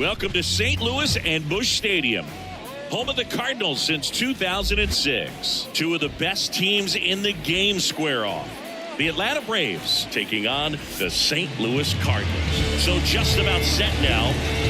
Welcome to St. Louis and Busch Stadium, home of the Cardinals since 2006. Two of the best teams in the game square off. The Atlanta Braves taking on the St. Louis Cardinals. So just about set now.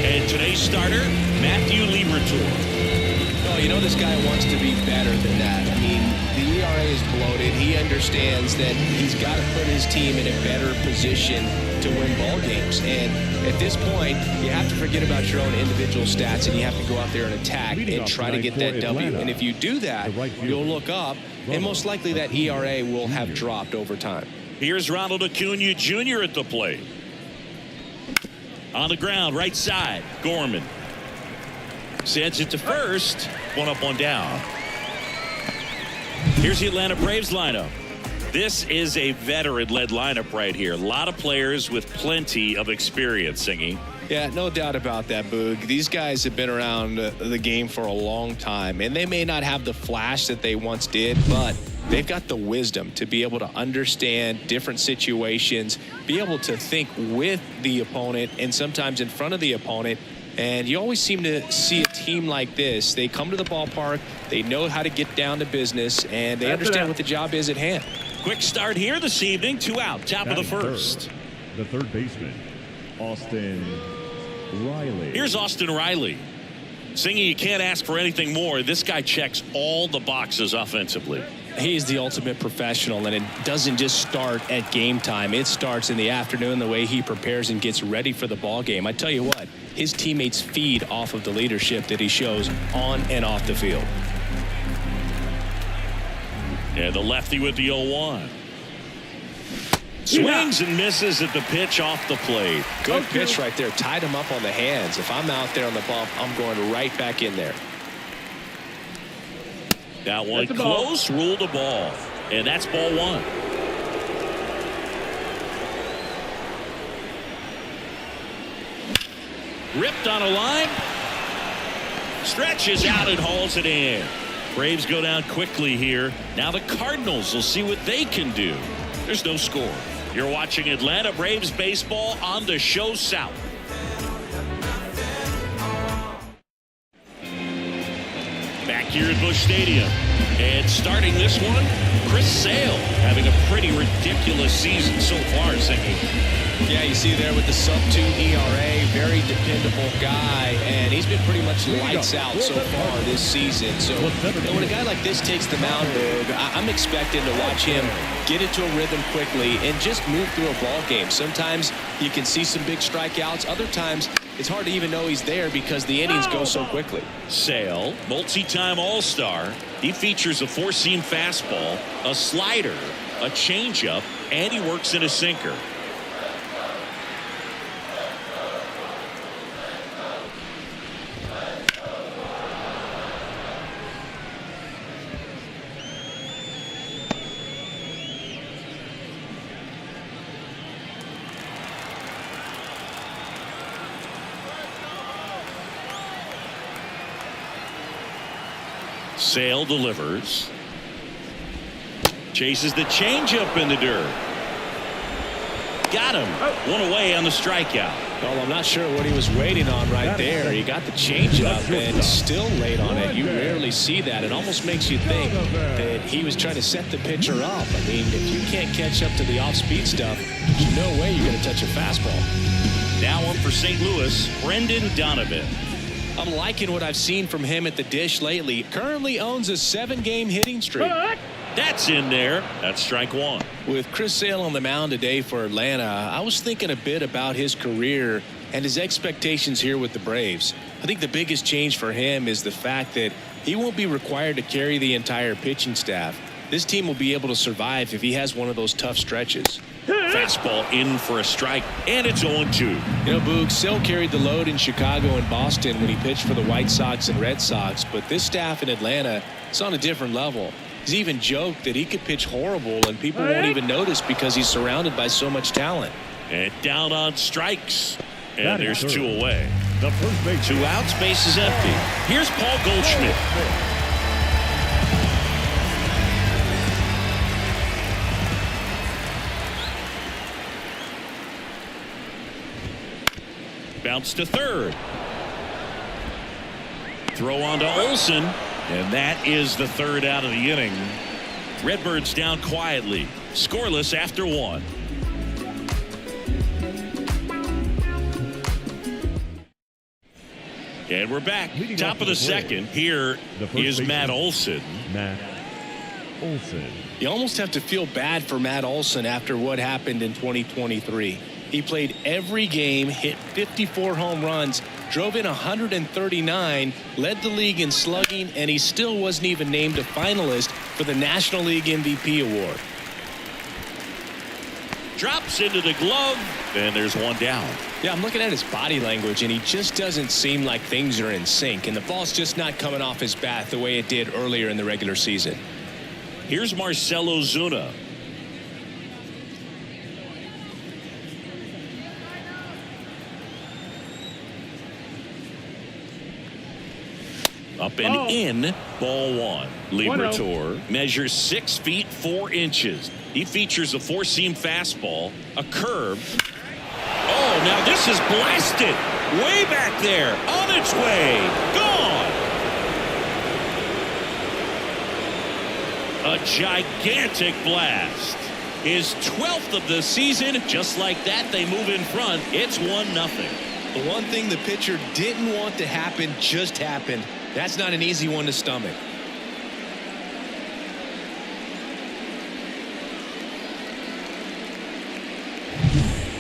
And today's starter, Matthew Liberatore. Oh, you know this guy wants to be better than that. I mean, the ERA is bloated. He understands that he's got to put his team in a better position to win ball games. And at this point, you have to forget about your own individual stats and you have to go out there and attack and try to get that W. And if you do that, you'll look up, and most likely that ERA will have dropped over time. Here's Ronald Acuna Jr. at the plate. On the ground, right side, Gorman. Sends it to first. One up, one down. Here's the Atlanta Braves lineup. This is a veteran-led lineup right here. A lot of players with plenty of experience, Singy. Yeah, no doubt about that, Boog. These guys have been around the game for a long time, and they may not have the flash that they once did, but they've got the wisdom to be able to understand different situations, be able to think with the opponent and sometimes in front of the opponent. And you always seem to see a team like this. They come to the ballpark, they know how to get down to business, and they understand what the job is at hand. Quick start here this evening. 2 out, top of the first. The third baseman, Austin Riley. Here's Austin Riley. Singing, you can't ask for anything more. This guy checks all the boxes offensively. He's the ultimate professional, and it doesn't just start at game time. It starts in the afternoon, the way he prepares and gets ready for the ball game. I tell you what, his teammates feed off of the leadership that he shows on and off the field. And the lefty with the 0-1. Swings and misses at the pitch off the plate. Good pitch right there. Tied him up on the hands. If I'm out there on the bump, I'm going right back in there. That one close, ruled a ball. And that's ball one. Ripped on a line. Stretches out and hauls it in. Braves go down quickly here. Now the Cardinals will see what they can do. There's no score. You're watching Atlanta Braves baseball on the Show South. Back here at Busch Stadium. And starting this one, Chris Sale having a pretty ridiculous season so far, Singy. Yeah, you see there with the sub-2 ERA, very dependable guy, and he's been pretty much lights out so far this season. So when a guy like this takes the mound, I'm expecting to watch him get into a rhythm quickly and just move through a ball game. Sometimes you can see some big strikeouts. Other times it's hard to even know he's there because the innings go so quickly. Sale, multi-time All-Star. He features a four-seam fastball, a slider, a changeup, and he works in a sinker. Sale delivers. Chases the changeup in the dirt. Got him. One away on the strikeout. Well, I'm not sure what he was waiting on right there. He got the changeup and still late on it. You rarely see that. It almost makes you think that he was trying to set the pitcher up. I mean, if you can't catch up to the off-speed stuff, there's no way you're going to touch a fastball. Now on for St. Louis, Brendan Donovan. I'm liking what I've seen from him at the dish lately. Currently owns a 7-game hitting streak. That's in there. That's strike one. With Chris Sale on the mound today for Atlanta, I was thinking a bit about his career and his expectations here with the Braves. I think the biggest change for him is the fact that he won't be required to carry the entire pitching staff. This team will be able to survive if he has one of those tough stretches. Fastball in for a strike, and it's 0-2. You know, Boog, Sale carried the load in Chicago and Boston when he pitched for the White Sox and Red Sox, but this staff in Atlanta is on a different level. He's even joked that he could pitch horrible and people won't even notice because he's surrounded by so much talent. And down on strikes. And there's two away. The first base. 2 outs, base is empty. Here's Paul Goldschmidt. Bounce to third. throw on to Olsen, and that is the third out of the inning. Redbirds down quietly, scoreless after one. And we're back. Top of the second. Here is Matt Olsen. Matt Olsen. You almost have to feel bad for Matt Olsen after what happened in 2023. He played every game, hit 54 home runs, drove in 139, led the league in slugging, and he still wasn't even named a finalist for the National League MVP award. Drops into the glove, and there's one down. Yeah, I'm looking at his body language, and he just doesn't seem like things are in sync, and the ball's just not coming off his bat the way it did earlier in the regular season. Here's Marcell Ozuna. Up and in, ball one. Liberatore measures 6 feet 4 inches. He features a 4-seam fastball, a curve. Oh, now this is blasted. Way back there, on its way, gone. A gigantic blast. His 12th of the season. Just like that, they move in front. It's 1-0. The one thing the pitcher didn't want to happen just happened. That's not an easy one to stomach.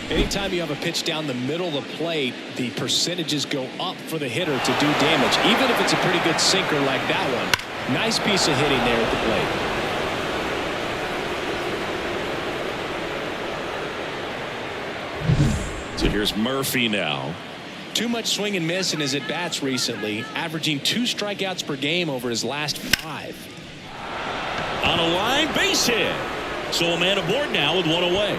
Anytime you have a pitch down the middle of the plate, the percentages go up for the hitter to do damage, even if it's a pretty good sinker like that one. Nice piece of hitting there at the plate. So here's Murphy now. Too much swing and miss in his at-bats recently, averaging 2 strikeouts per game over his last 5. On a line, base hit. So a man aboard now with one away.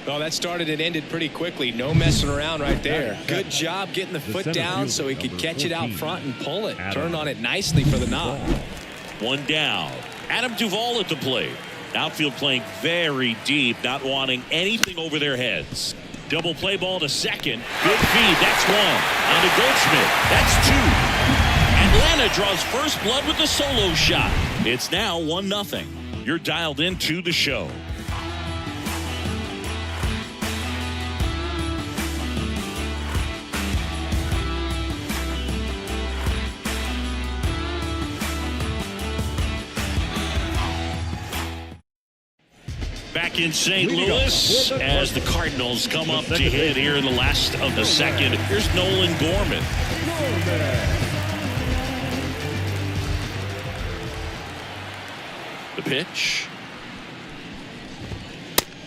Well, that started and ended pretty quickly. No messing around right there. Good job getting the foot down so he could catch it out front and pull it. Turned on it nicely for the knock. One down. Adam Duvall at the plate. Outfield playing very deep, not wanting anything over their heads. Double play ball to second. Good feed. That's one. On to Goldschmidt. That's 2. Atlanta draws first blood with the solo shot. It's now 1-0. You're dialed into the show. Back in St. Louis as the Cardinals come up to hit here in the last of the second. Here's Nolan Gorman. The pitch.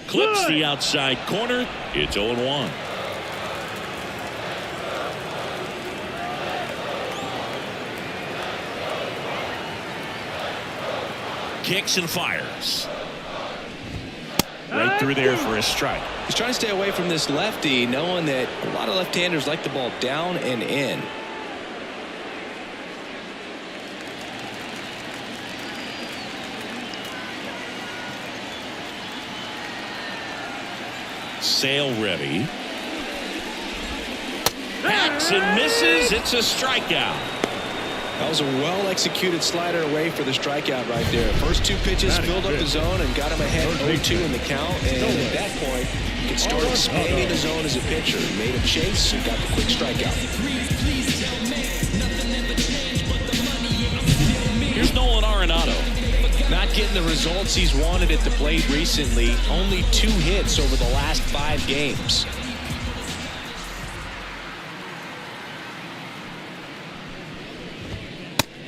Clips the outside corner. It's 0-1. Kicks and fires. Right through there for a strike. He's trying to stay away from this lefty, knowing that a lot of left-handers like the ball down and in. Sale ready. Hacks and misses. It's a strikeout. That was a well-executed slider away for the strikeout right there. First 2 pitches filled up the zone and got him ahead 0-2 in the count. And at that point, he could start expanding the zone as a pitcher. Made a chase and got the quick strikeout. Here's Nolan Arenado. Not getting the results he's wanted at the plate recently. Only 2 hits over the last 5 games.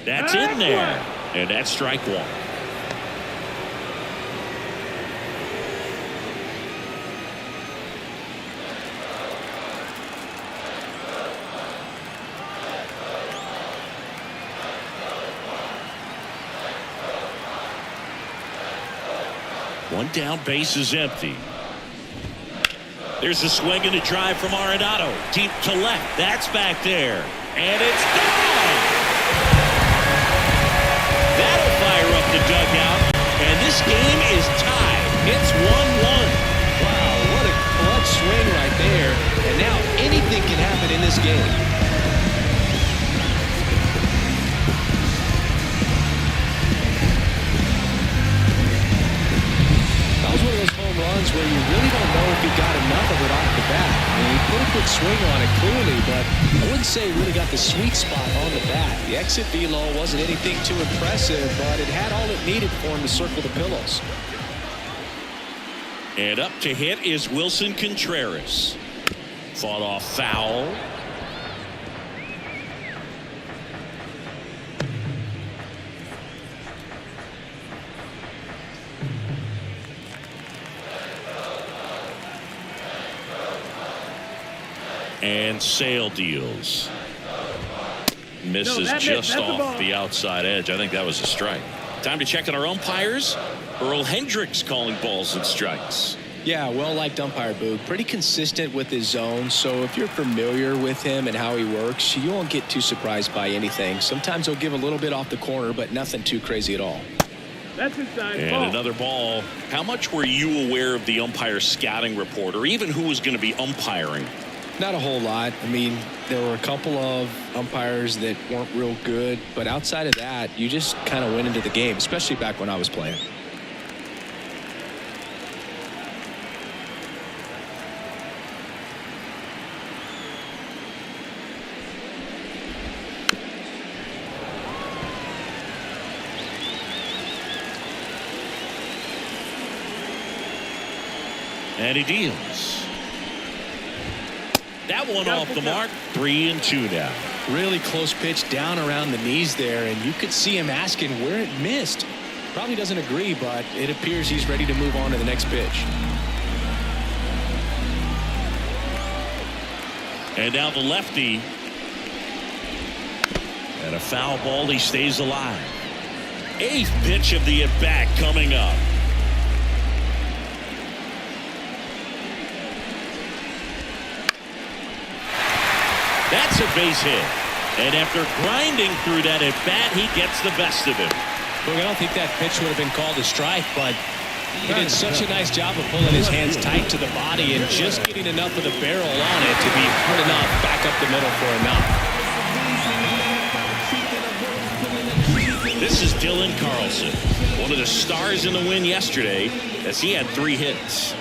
That's in there. And that's strike 1. One down, base is empty. There's a swing and a drive from Arenado. Deep to left. That's back there. And it's gone. That'll fire up the dugout. And this game is tied. It's 1-1. Wow, what a this game. That was one of those home runs where you really don't know if he got enough of it off the bat. I mean, he put a good swing on it clearly, but I wouldn't say he really got the sweet spot on the bat. The exit velo wasn't anything too impressive, but it had all it needed for him to circle the pillows. And up to hit is Wilson Contreras. Fought off foul. And Sale deals. Misses just off the outside edge. I think that was a strike. Time to check on our umpires. Earl Hendricks calling balls and strikes. Yeah, well-liked umpire, Boog. Pretty consistent with his zone, so if you're familiar with him and how he works, you won't get too surprised by anything. Sometimes he'll give a little bit off the corner, but nothing too crazy at all. That's inside. And another ball. How much were you aware of the umpire scouting report, or even who was going to be umpiring? Not a whole lot. I mean, there were a couple of umpires that weren't real good, but outside of that, you just kind of went into the game, especially back when I was playing. And he deals. That one off the mark. 3-2 now. Really close pitch down around the knees there, and you could see him asking where it missed. Probably doesn't agree, but it appears he's ready to move on to the next pitch. And now the lefty. And a foul ball. He stays alive. 8th pitch of the at-bat coming up. That's a base hit. And after grinding through that at bat, he gets the best of him. Look, I don't think that pitch would have been called a strike, but he did such a nice job of pulling his hands tight to the body and just getting enough of the barrel on it to be hard enough back up the middle for a knock. This is Dylan Carlson, one of the stars in the win yesterday, as he had 3 hits.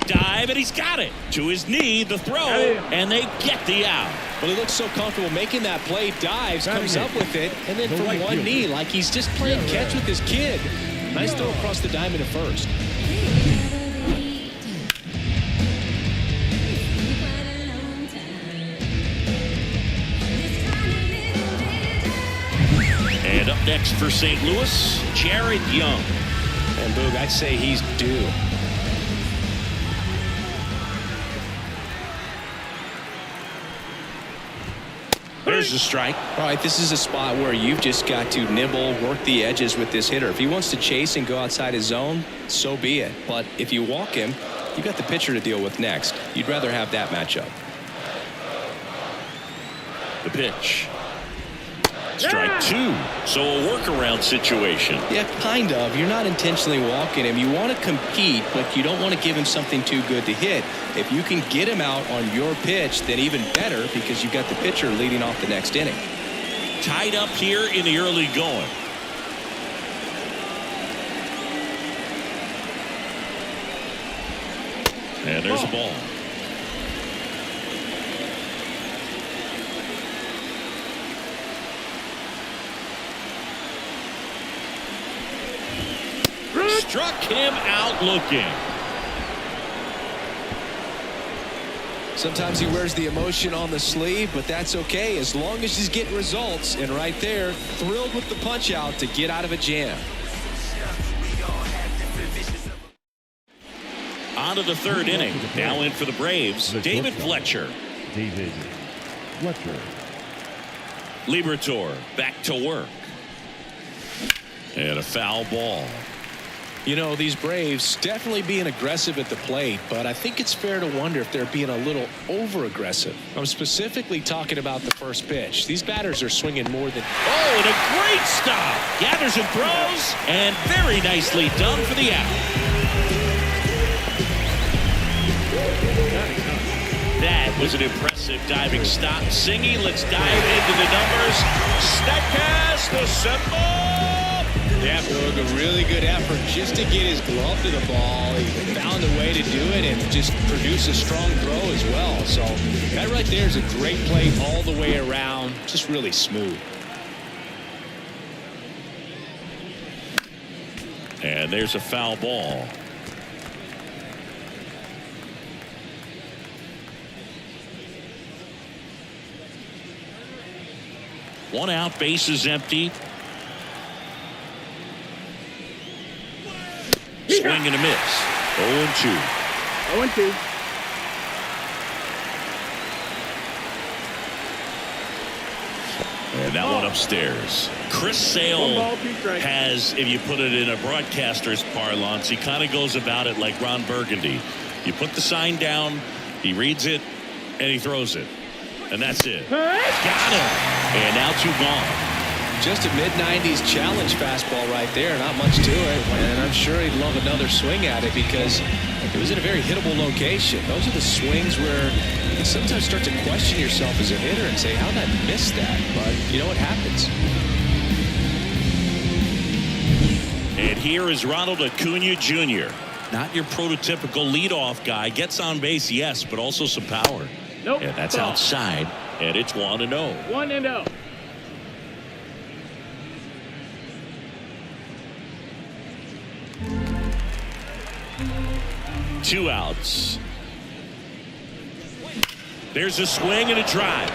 Dive, and he's got it. To his knee, the throw, and they get the out. Well, he looks so comfortable making that play, dives, comes up with it, and then from one knee, like he's just playing catch with his kid. Nice throw across the diamond at first. And up next for St. Louis, Jared Young. And Boog, I'd say he's due. There's the strike. All right, this is a spot where you've just got to nibble, work the edges with this hitter. If he wants to chase and go outside his zone, so be it. But if you walk him, you got the pitcher to deal with next. You'd rather have that matchup. The pitch. Strike 2. So a workaround situation. Yeah, kind of. You're not intentionally walking him. You want to compete, but you don't want to give him something too good to hit. If you can get him out on your pitch, then even better, because you've got the pitcher leading off the next inning. Tied up here in the early going. And there's a ball. Struck him out looking. Sometimes he wears the emotion on the sleeve, but that's okay as long as he's getting results. And right there, thrilled with the punch out to get out of a jam. On to the 3rd inning. Now in for the Braves, David Fletcher. David Fletcher. Liberatore back to work. And a foul ball. You know, these Braves definitely being aggressive at the plate, but I think it's fair to wonder if they're being a little over-aggressive. I'm specifically talking about the first pitch. These batters are swinging more than... Oh, and a great stop. Gathers and throws, and very nicely done for the out. was an impressive diving stop. Singy, let's dive into the numbers. Statcast, the symbol. Yeah, Boog, a really good effort just to get his glove to the ball. He found a way to do it and just produce a strong throw as well. So that right there is a great play all the way around. Just really smooth. And there's a foul ball. One out, bases empty. Swing and a miss. 0-2. 0-2. And that one upstairs. Chris Sale has, if you put it in a broadcaster's parlance, he kind of goes about it like Ron Burgundy. You put the sign down, he reads it, and he throws it. And that's it. Got him. And now 2 gone. Just a mid-90s challenge fastball right there. Not much to it. And I'm sure he'd love another swing at it because it was in a very hittable location. Those are the swings where you sometimes start to question yourself as a hitter and say, how did I miss that? But you know what happens. And here is Ronald Acuna Jr. Not your prototypical leadoff guy. Gets on base, yes, but also some power. Nope. And that's outside. And it's 1-0. 1-0. Two outs. There's a swing and a drive.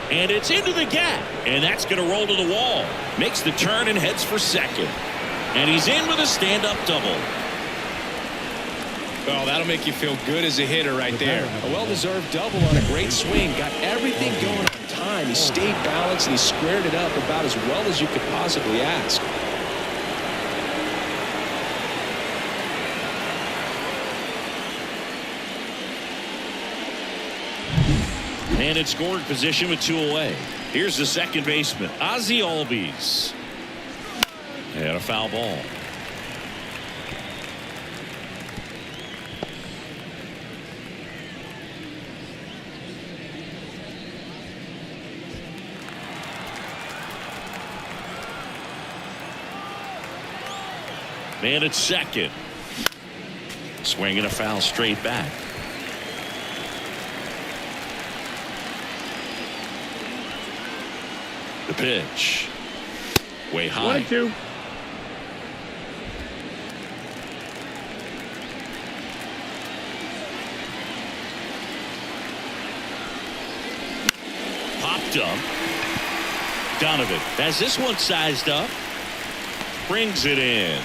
And it's into the gap. And that's going to roll to the wall. Makes the turn and heads for second. And he's in with a stand-up double. Well, that'll make you feel good as a hitter right there. A well-deserved double on a great swing. Got everything going on time. He stayed balanced and he squared it up about as well as you could possibly ask. And in scoring position with 2 away. Here's the second baseman, Ozzie Albies. And a foul ball. Man at second. Swinging a foul straight back. The pitch. Way high. 1-2. Popped up. Donovan has this one sized up. Brings it in.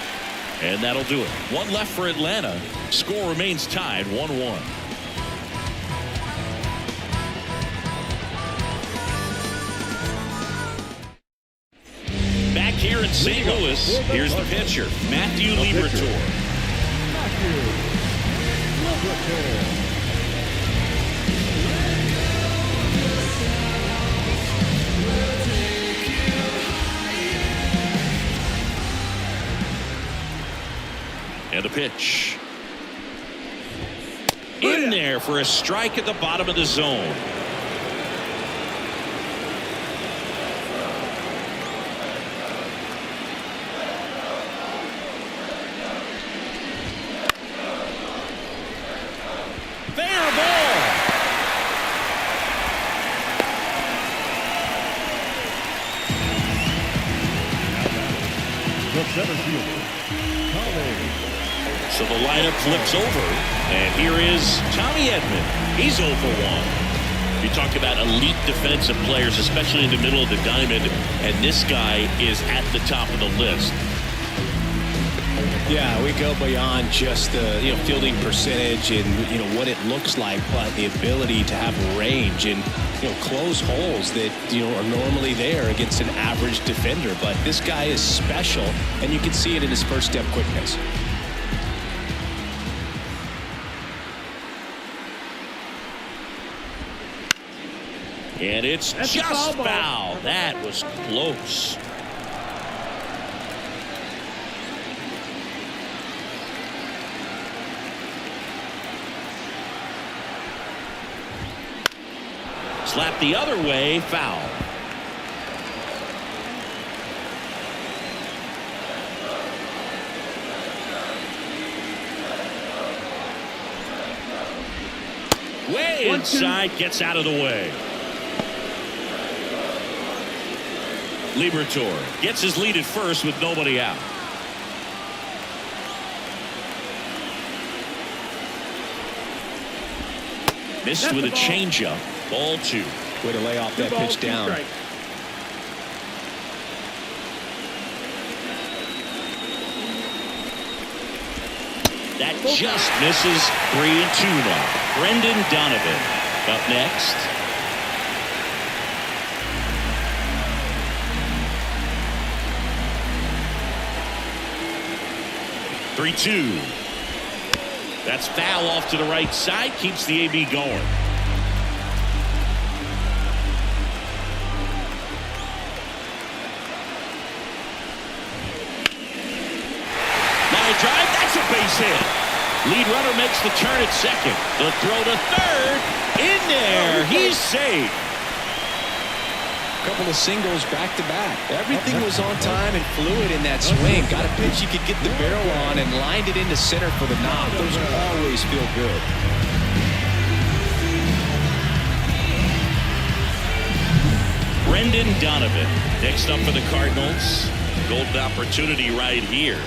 And that'll do it. One left for Atlanta. Score remains tied 1-1. Back here in St. Louis, here's the pitcher, Matthew Liberatore. And the pitch. In there for a strike at the bottom of the zone. Fair ball. The center fielder, So the lineup flips over, and here is Tommy Edman. He's 0 for 1. You talk about elite defensive players, especially in the middle of the diamond, and this guy is at the top of the list. Yeah, we go beyond just the fielding percentage and what it looks like, but the ability to have range and close holes that are normally there against an average defender. But this guy is special, and you can see it in his first step quickness. And it's That's just foul. foul. That was close. Slap the other way, foul. Way inside, gets out of the way. Liberatore gets his lead at first with nobody out. Missed with a changeup. Ball 2. Way to lay off that pitch down. That just misses. 3-2 now. Brendan Donovan up next. Three-two. That's foul off to the right side. Keeps the AB going. Line drive. That's a base hit. Lead runner makes the turn at second. The throw to third. In there. He's safe. Couple of singles back to back. Everything was on time and fluid in that swing. Got a pitch you could get the barrel on and lined it into center for the knock. Those always feel good. Brendan Donovan next up for the Cardinals. Golden opportunity right here.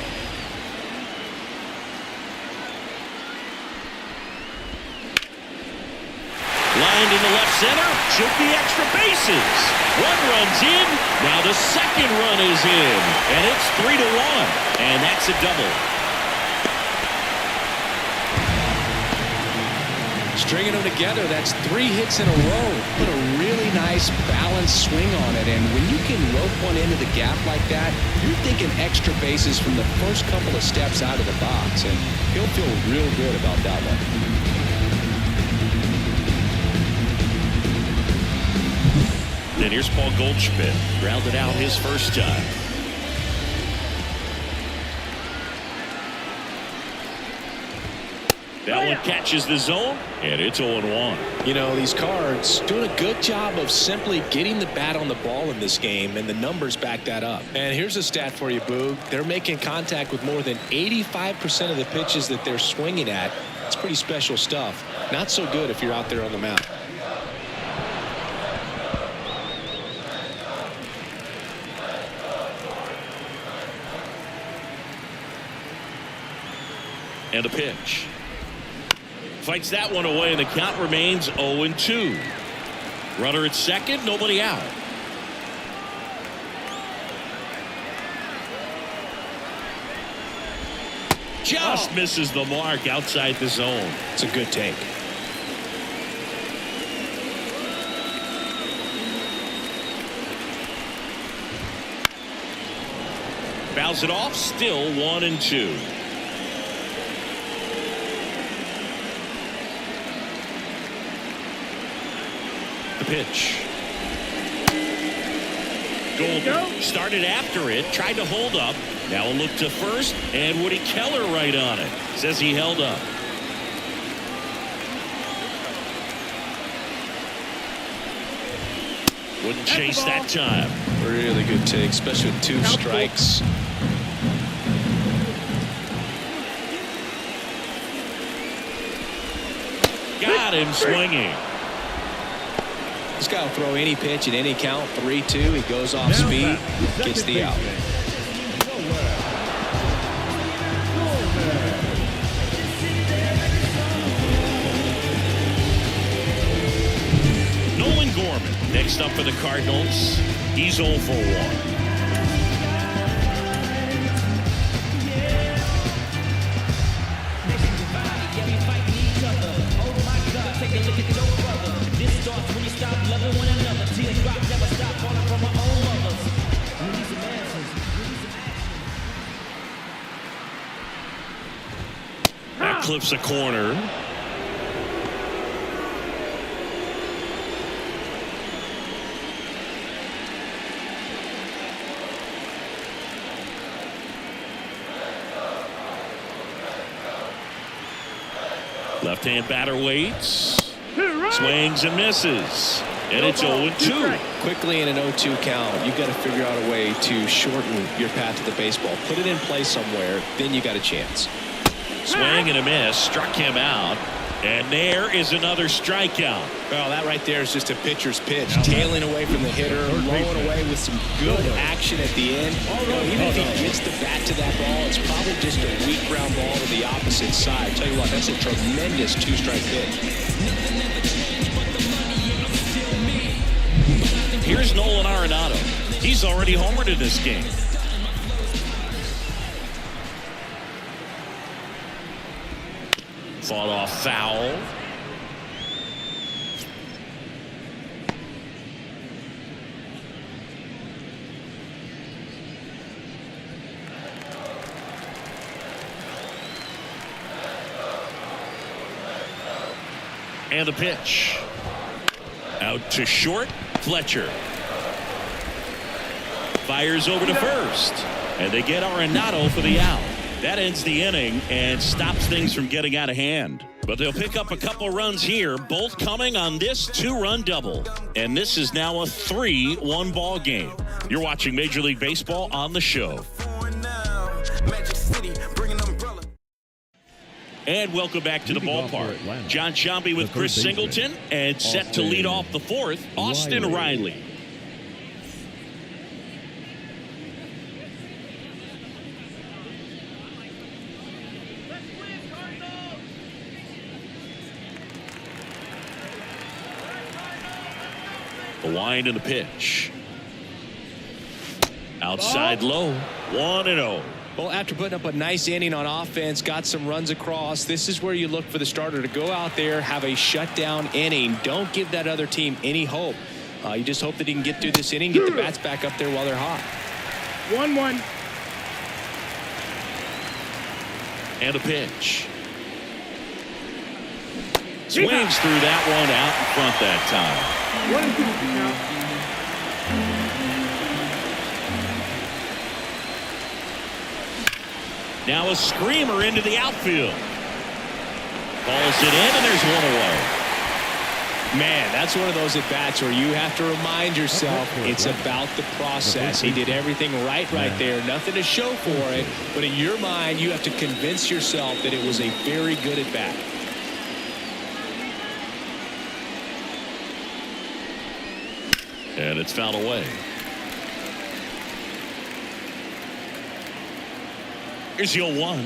Lined in the left center. Should be extra bases. One run's in. Now the second run is in. And it's 3-1. And that's a double. Stringing them together, that's 3 hits in a row. Put a really nice balanced swing on it. And when you can rope one into the gap like that, you're thinking extra bases from the first couple of steps out of the box. And he'll feel real good about that one. Then here's Paul Goldschmidt. Grounded out his first time. That one catches the zone, and it's 0-1. You know, these Cards doing a good job of simply getting the bat on the ball in this game, and the numbers back that up. And here's a stat for you, Boog. They're making contact with more than 85% of the pitches that they're swinging at. It's pretty special stuff. Not so good if you're out there on the mound. And a pitch. Fights that one away, and the count remains 0-2. Runner at second, nobody out. Just misses the mark outside the zone. It's a good take. Fouls it off, still 1-2. The pitch. Golden started after it, tried to hold up. Now a look to first, and Woody Keller right on it. Says he held up. Wouldn't chase that time. Really good take, especially with 2 strikes. Got him swinging. This guy will throw any pitch at any count. 3-2. He goes off speed, gets the out. Nolan Gorman next up for the Cardinals. He's 0 for 1. That clips a corner. Left-hand batter waits. Swings and misses. And it's 0-2. Quickly in an 0-2 count, you've got to figure out a way to shorten your path to the baseball. Put it in play somewhere, then you got a chance. Swing and a miss, struck him out. And there is another strikeout. Well, that right there is just a pitcher's pitch. Tailing away from the hitter, blowing away with some good action at the end. Even if he gets the bat to that ball, it's probably just a weak ground ball to the opposite side. Tell you what, that's a tremendous two-strike pitch. Here's Nolan Arenado. He's already homered in this game. Fought off foul. And the pitch. Out to short. Fletcher fires over to first, and they get Arenado for the out. That ends the inning and stops things from getting out of hand. But they'll pick up a couple runs here, both coming on this two-run double. And this is now a 3-1 ball game. You're watching Major League Baseball on the show. And welcome back to the ballpark. John Sciambi with Chris Singleton, and set to lead off the fourth, Austin Riley. The wind and the pitch. Outside low, 1-0. Well, after putting up a nice inning on offense, got some runs across, this is where you look for the starter to go out there, have a shutdown inning. Don't give that other team any hope. You just hope that he can get through this inning, get the bats back up there while they're hot. 1-1. And a pitch. Swings through that one out in front that time. 1-2 now. Now a screamer into the outfield. Balls it in, and there's one away. Man, that's one of those at-bats where you have to remind yourself it's about the process. He did everything right there. Nothing to show for it. But in your mind, you have to convince yourself that it was a very good at-bat. And it's fouled away. Here's the 0-1.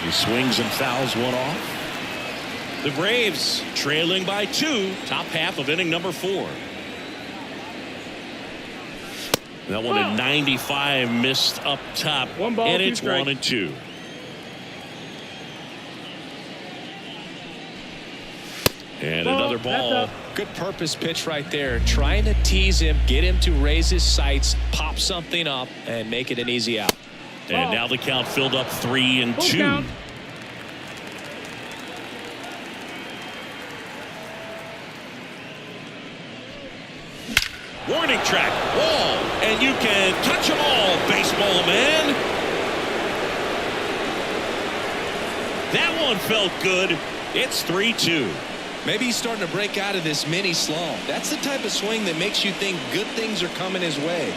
He swings and fouls one off. The Braves trailing by 2, top half of inning number 4. That one at 95 missed up top. One ball, and it's 1-2. And another ball. Good purpose pitch right there. Trying to tease him, get him to raise his sights, pop something up, and make it an easy out. And now the count filled up 3-2. Warning track, wall, and you can touch them all, baseball man. That one felt good. It's 3-2. Maybe he's starting to break out of this mini slump. That's the type of swing that makes you think good things are coming his way.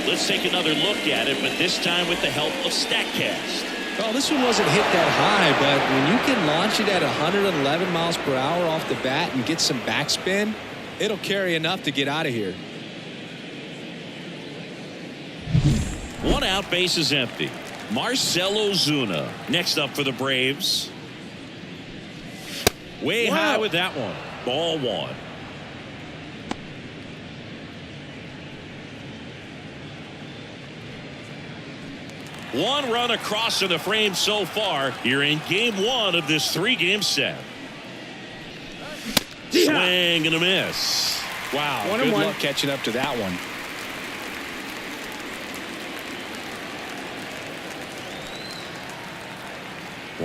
Let's take another look at it, but this time with the help of StatCast. Well, this one wasn't hit that high, but when you can launch it at 111 miles per hour off the bat and get some backspin, it'll carry enough to get out of here. 1 out, base is empty. Marcell Ozuna next up for the Braves. Way high with that one. Ball 1. One run across in the frame so far. You're in game 1 of this 3-game set. Swing and a miss. Wow, good luck catching up to that one.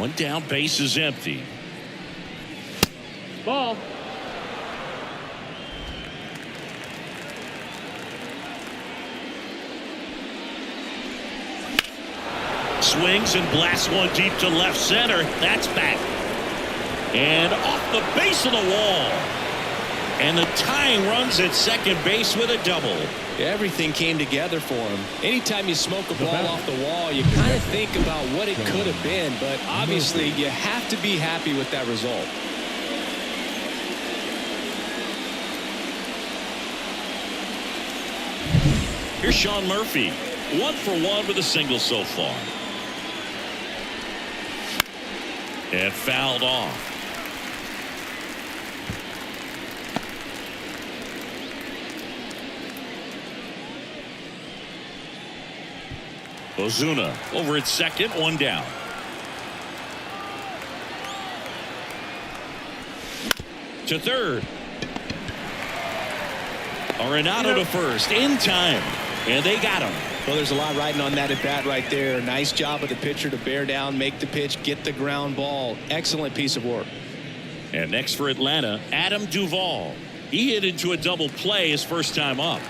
One down, base is empty. Ball. Swings and blasts one deep to left center. That's back. And off the base of the wall. And the tying runs at second base with a double. Everything came together for him. Anytime you smoke a ball off the wall, you kind of think about what it could have been, but obviously you have to be happy with that result. Here's Sean Murphy. 1 for 1 with a single so far. And fouled off. Ozuna over at second, 1 down. To third. Arenado to first in time. And they got him. Well, there's a lot riding on that at bat right there. Nice job of the pitcher to bear down, make the pitch, get the ground ball. Excellent piece of work. And next for Atlanta, Adam Duvall. He hit into a double play his first time up.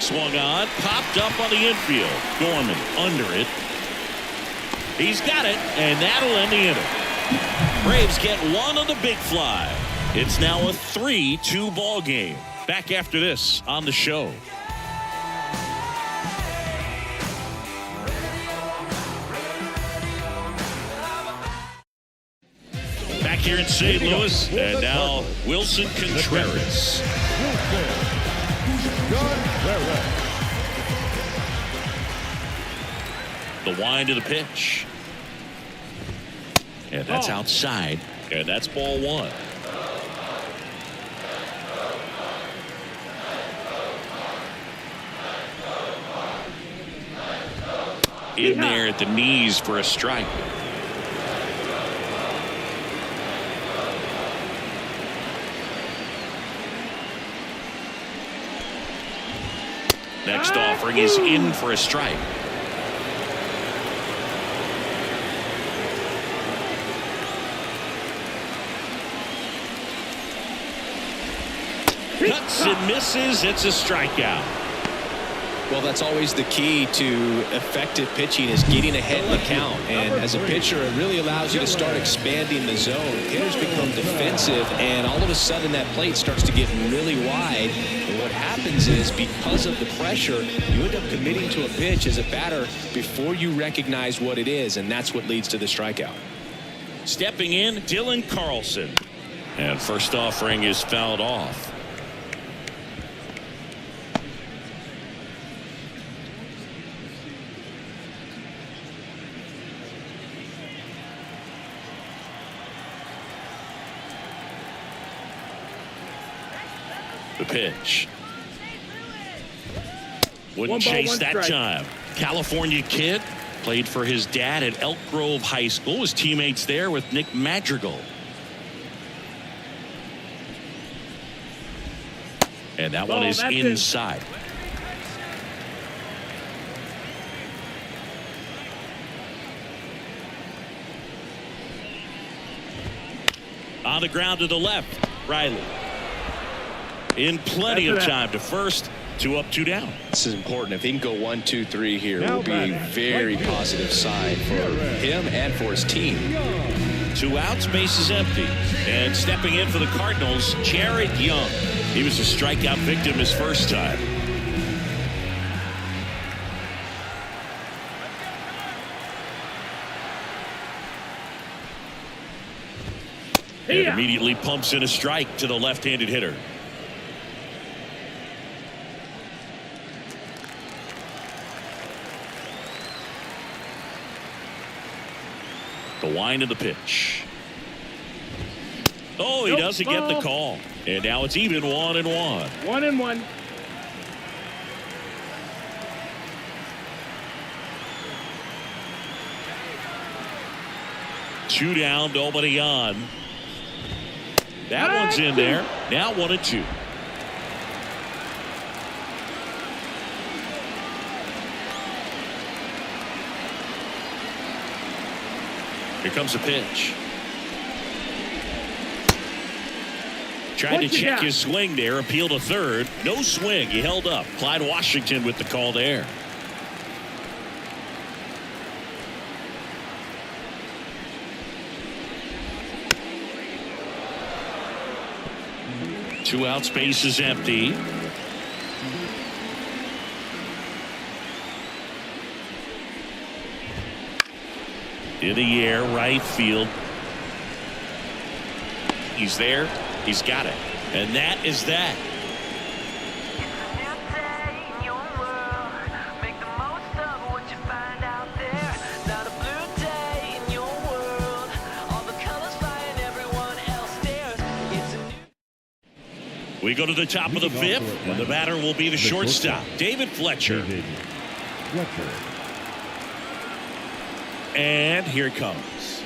Swung on, popped up on the infield. Gorman under it. He's got it, and that'll end the inning. Braves get one on the big fly. It's now a 3-2 ball game. Back after this on the show. Back here in St. Louis, and now Wilson Contreras. The wind of the pitch. And that's outside. And that's ball 1. In there at the knees for a strike. Next offering is in for a strike. Cuts and misses. It's a strikeout. Well, that's always the key to effective pitching, is getting ahead in the count. And as a pitcher, it really allows you to start expanding the zone. Hitters become defensive, and all of a sudden that plate starts to get really wide. And what happens is, because of the pressure, you end up committing to a pitch as a batter before you recognize what it is, and that's what leads to the strikeout. Stepping in, Dylan Carlson. And first offering is fouled off. The pitch. Wouldn't chase that time. California kid. Played for his dad at Elk Grove High School. Was teammates there with Nick Madrigal. And that one is inside. On the ground to the left. Riley. In plenty of time to first. 2 up, 2 down. This is important. If he can go 1, 2, 3 here, it will be a very positive sign for him and for his team. 2 outs, base is empty. And stepping in for the Cardinals, Jared Young. He was a strikeout victim his first time. And immediately pumps in a strike to the left-handed hitter. The wind of the pitch. Oh, he doesn't get the call. And now it's even 1-1. 1-1. Two down, nobody on. That one's in there. Now 1-2. Here comes a pitch. Tried to check his swing there, appeal to third. No swing. He held up. Clyde Washington with the call there. Two outs, base is empty. In the air, right field. He's there. He's got it. And that is that. We go to the top of the fifth, and the batter will be the shortstop, David Fletcher. And here it comes.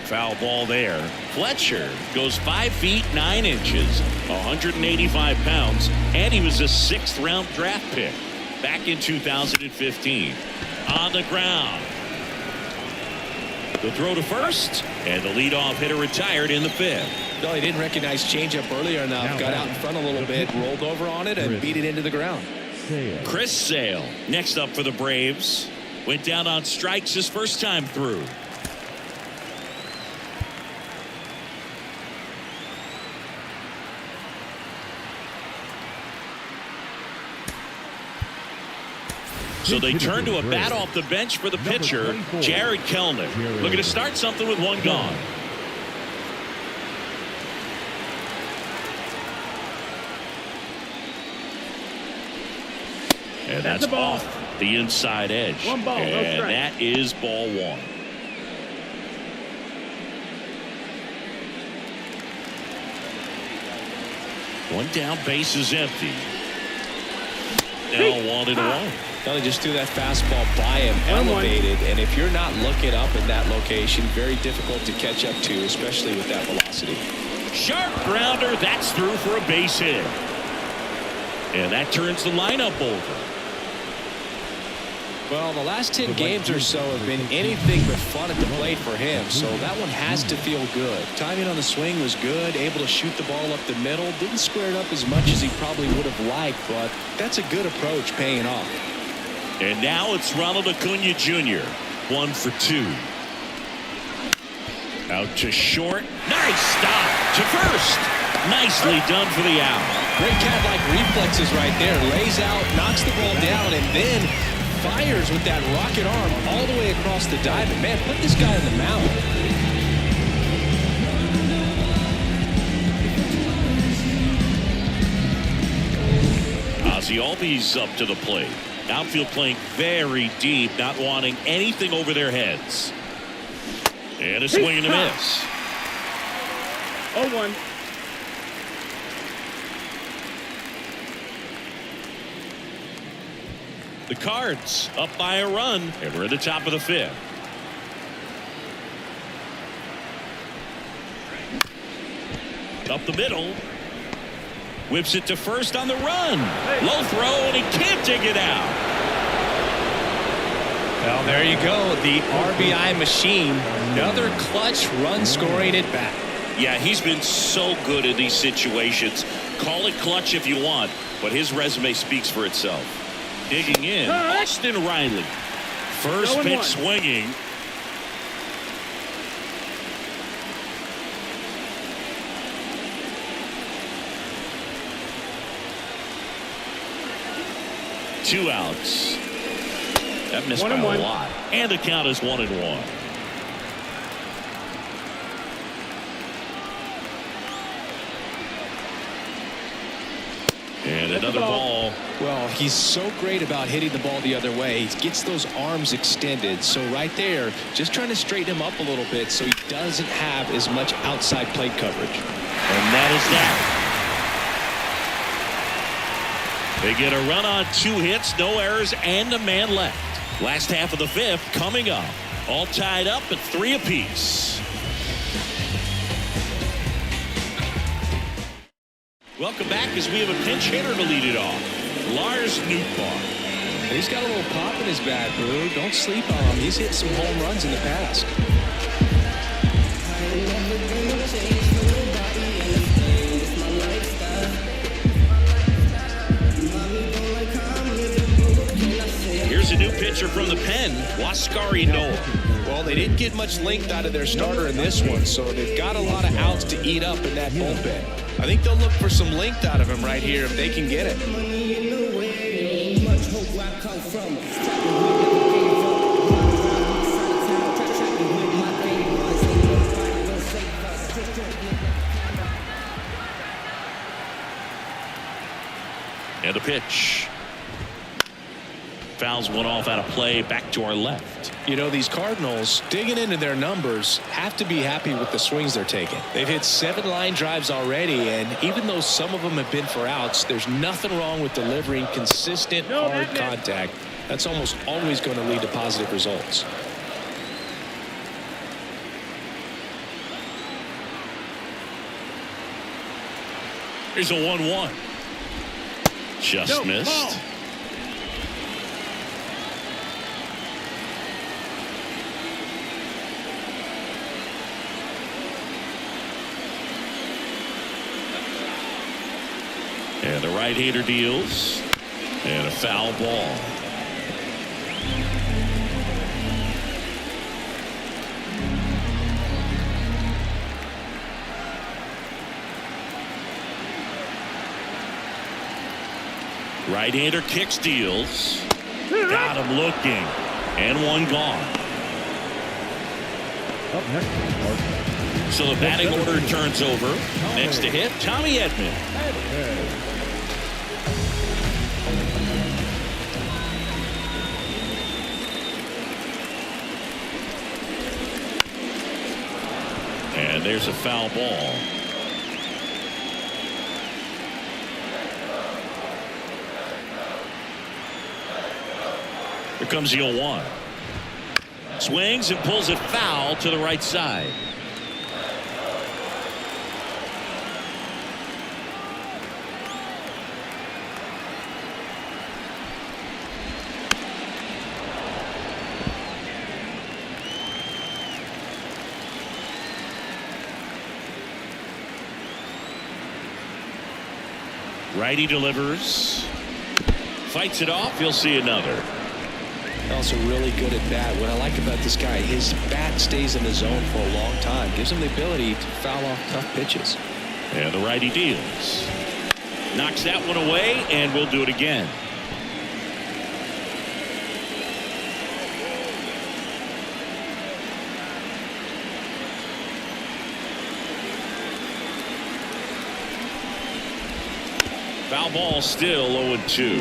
Foul ball there. Fletcher goes 5 feet 9 inches, 185 pounds, and he was a 6th round draft pick back in 2015. On the ground. The throw to first, and the leadoff hitter retired in the 5th. No, he didn't recognize changeup earlier enough. Got out in front a little bit, rolled over on it, and beat it into the ground. Chris Sale next up for the Braves. Went down on strikes his first time through. So they turn to a bat off the bench for the pitcher, Jared Kelenic. Looking to start something with one gone. And that's off the inside edge. One ball, no strike. And that is ball one. One down, base is empty. Now 1-1. Kelly just threw that fastball by him, elevated, and if you're not looking up in that location, very difficult to catch up to, especially with that velocity. Sharp grounder, that's through for a base hit. And that turns the lineup over. Well, the last 10 games or so have been anything but fun at the plate for him, so that one has to feel good. Timing on the swing was good, able to shoot the ball up the middle. Didn't square it up as much as he probably would have liked, but that's a good approach paying off. And now it's Ronald Acuna Jr. 1 for 2. Out to short. Nice stop to first. Nicely done for the out. Great cat-like reflexes right there. Lays out, knocks the ball down, and then fires with that rocket arm all the way across the diamond. Man, put this guy on the mound. Ozzie Albies up to the plate. Outfield playing very deep, not wanting anything over their heads. And a swing and a miss. 0-1. The Cards up by a run, and we're at the top of the 5th. Up the middle. Whips it to first on the run. Low throw, and he can't dig it out. Well, there you go. The RBI machine. Another clutch run scoring at bat. Yeah, he's been so good in these situations. Call it clutch if you want, but his resume speaks for itself. Digging in, Austin Riley. First pitch swinging. Two outs. That missed by a lot. And the count is 1-1. And another ball. Well, he's so great about hitting the ball the other way. He gets those arms extended. So right there, just trying to straighten him up a little bit so he doesn't have as much outside plate coverage. And that is that. They get a run on 2 hits, no errors, and a man left. Last half of the 5th coming up. All tied up at 3 apiece. Welcome back as we have a pinch hitter to lead it off. Lars Nootbaar. He's got a little pop in his bat, Blue. Don't sleep on him. He's hit some home runs in the past. the pen, Waskari Noah. Well, they didn't get much length out of their starter in this one, so they've got a lot of outs to eat up in that bullpen. I think they'll look for some length out of him right here if they can get it. And a pitch. Fouls one off out of play, back to our left. You know, these Cardinals, digging into their numbers, have to be happy with the swings they're taking. They've hit 7 line drives already, and even though some of them have been for outs, there's nothing wrong with delivering consistent, hard contact. That's almost always going to lead to positive results. Here's a 1-1. Just missed. And the right-hander deals. And a foul ball. Right-hander kicks, deals. Got him looking. And one gone. Up next. So the batting order turns over. Next to hit, Tommy Edman. And there's a foul ball. Here comes the 0-1. Swings and pulls it foul to the right side. Righty delivers. Fights it off. You'll see another. Also really good at bat. What I like about this guy, his bat stays in the zone for a long time. Gives him the ability to foul off tough pitches. And the righty deals. Knocks that one away, and we'll do it again. Foul ball, still 0-2.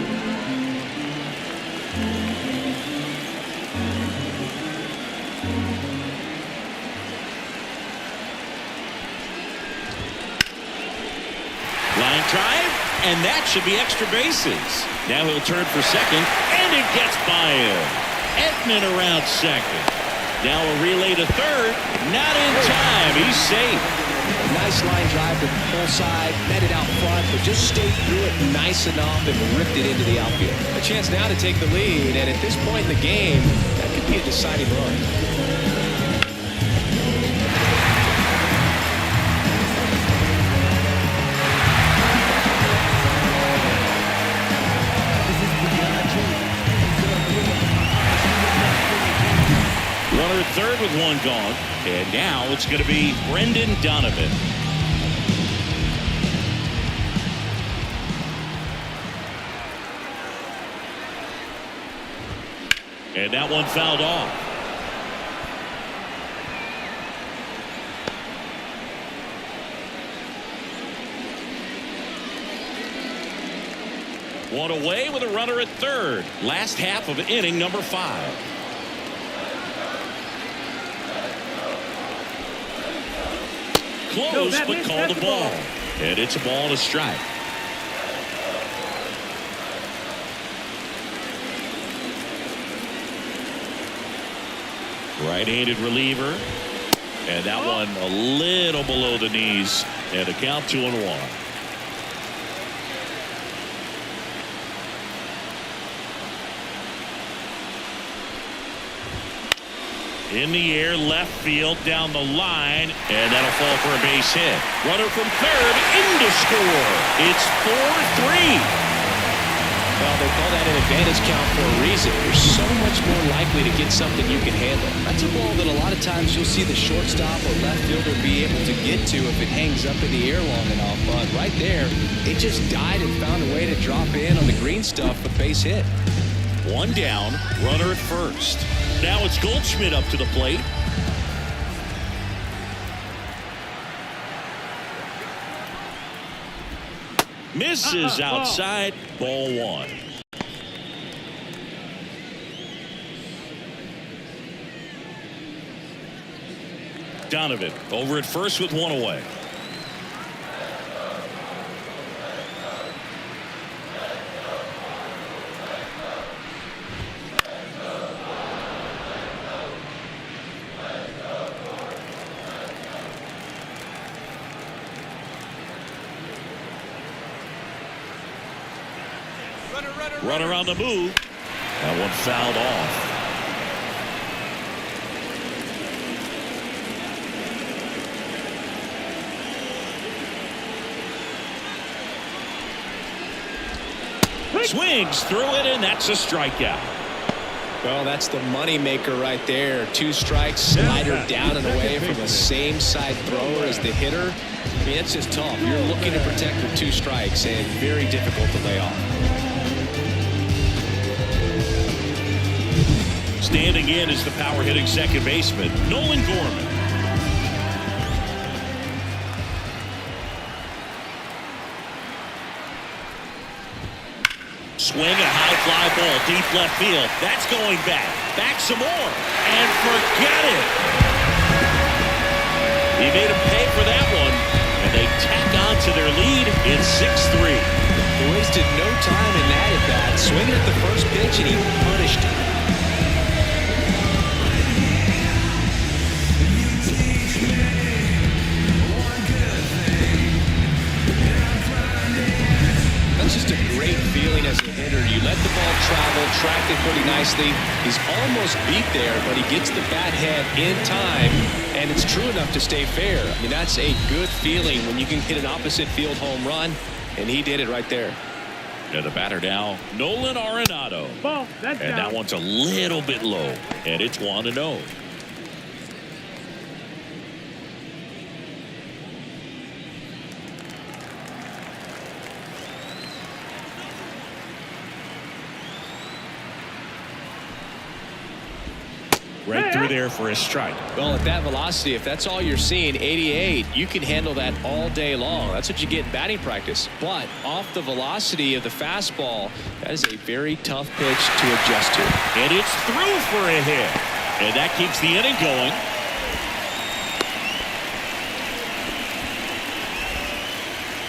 Line drive, and that should be extra bases. Now he'll turn for second, and it gets by him. Edman around second. Now a relay to third. Not in time. He's safe. Nice line drive to the full side, met it out front, but just stayed through it nice enough and ripped it into the outfield. A chance now to take the lead, and at this point in the game, that could be a deciding run. Runner at third with one gone. And now it's going to be Brendan Donovan. And that one fouled off. One away with a runner at third. Last half of inning number 5. Close, but called a ball. And it's a ball and a strike. Right-handed reliever. And that one a little below the knees. And a count 2-1. In the air, left field, down the line, and that'll fall for a base hit. Runner from third, in to score. It's 4-3. Well, they call that an advantage count for a reason. You're so much more likely to get something you can handle. That's a ball that a lot of times you'll see the shortstop or left fielder be able to get to if it hangs up in the air long enough. But right there, it just died and found a way to drop in on the green stuff with base hit. One down, runner at first. Now it's Goldschmidt up to the plate. Misses outside, ball one. Donovan over at first with one away. Runner on the move. That one fouled off. Swings through it, and that's a strikeout. Well, that's the money maker right there. 2 strikes, slider down and away from the same side thrower as the hitter. I mean, it's just tough. You're looking to protect with 2 strikes and very difficult to lay off. Standing in is the power hitting second baseman, Nolan Gorman. Swing a high fly ball deep left field. That's going back. Back some more. And forget it. He made him pay for that one. And they tack on to their lead in 6-3. He wasted no time in that at bat. Swinging at the first pitch and he punished it. Just a great feeling as a hitter. You let the ball travel, tracked it pretty nicely. He's almost beat there, but he gets the bat head in time, and it's true enough to stay fair. I mean, that's a good feeling when you can hit an opposite field home run, and he did it right there. And the batter now, Nolan Arenado. Ball, that's and down. that one's a little bit low, and it's 1-0. Right through there for a strike. Well, at that velocity, if that's all you're seeing, 88, you can handle that all day long. That's what you get in batting practice. But off the velocity of the fastball, that is a very tough pitch to adjust to. And it's through for a hit. And that keeps the inning going.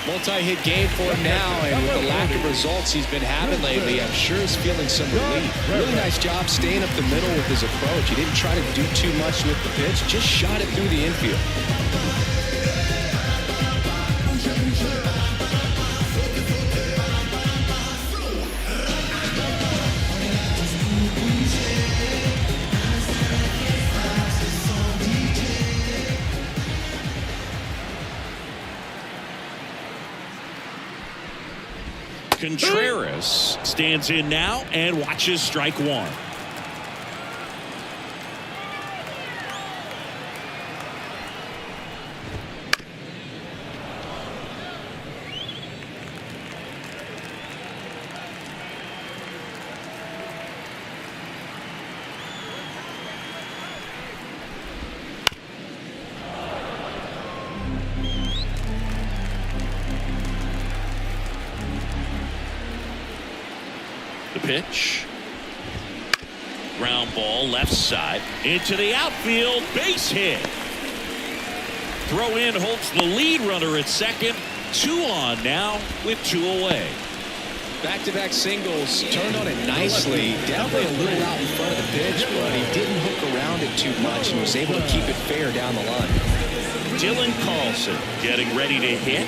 Multi-hit game for him now, and with the lack of results he's been having lately, I'm sure he's feeling some relief. Really nice job staying up the middle with his approach. He didn't try to do too much with the pitch, just shot it through the infield. Contreras stands in now and watches strike one. The pitch. Ground ball left side into the outfield, base hit. Throw in holds the lead runner at second. 2 on now with 2 away. Back-to-back singles, turned on it nicely. Definitely a little out in front of the pitch, but he didn't hook around it too much and was able to keep it fair down the line. Dylan Carlson getting ready to hit.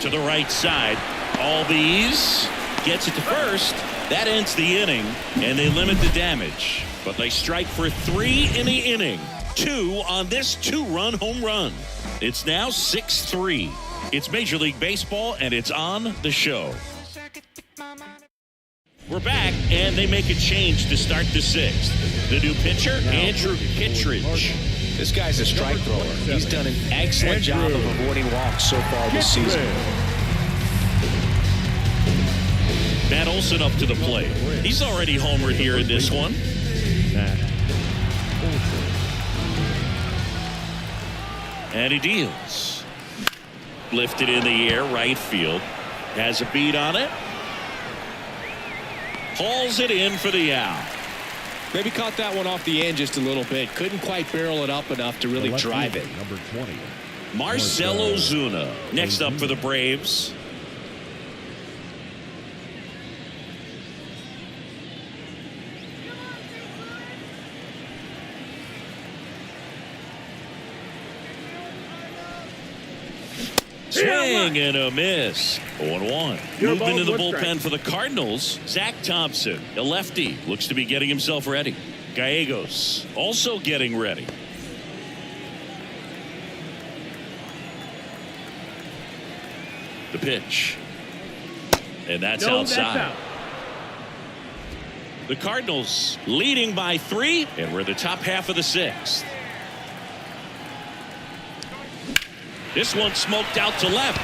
To the right side. Albies gets it to first. That ends the inning, and they limit the damage. But they strike for 3 in the inning. 2 on this 2-run home run. It's now 6-3. It's Major League Baseball, and it's on the show. We're back, and they make a change to start the 6th. The new pitcher, Andrew Kittredge. This guy's a strike thrower. He's done an excellent job of avoiding walks so far this season. Matt Olson up to the plate. He's already homered here in this one. And he deals. Lifted in the air, right field. Has a beat on it. Hauls it in for the out. Maybe caught that one off the end just a little bit. Couldn't quite barrel it up enough to really drive it. Number 20. Marcell Ozuna next up for the Braves. Swing and a miss. 0-1. Moving to the bullpen for the Cardinals. Zach Thompson, a lefty, looks to be getting himself ready. Gallegos also getting ready. The pitch. And that's outside. That's out. The Cardinals leading by 3, and we're the top half of the 6th. This one smoked out to left.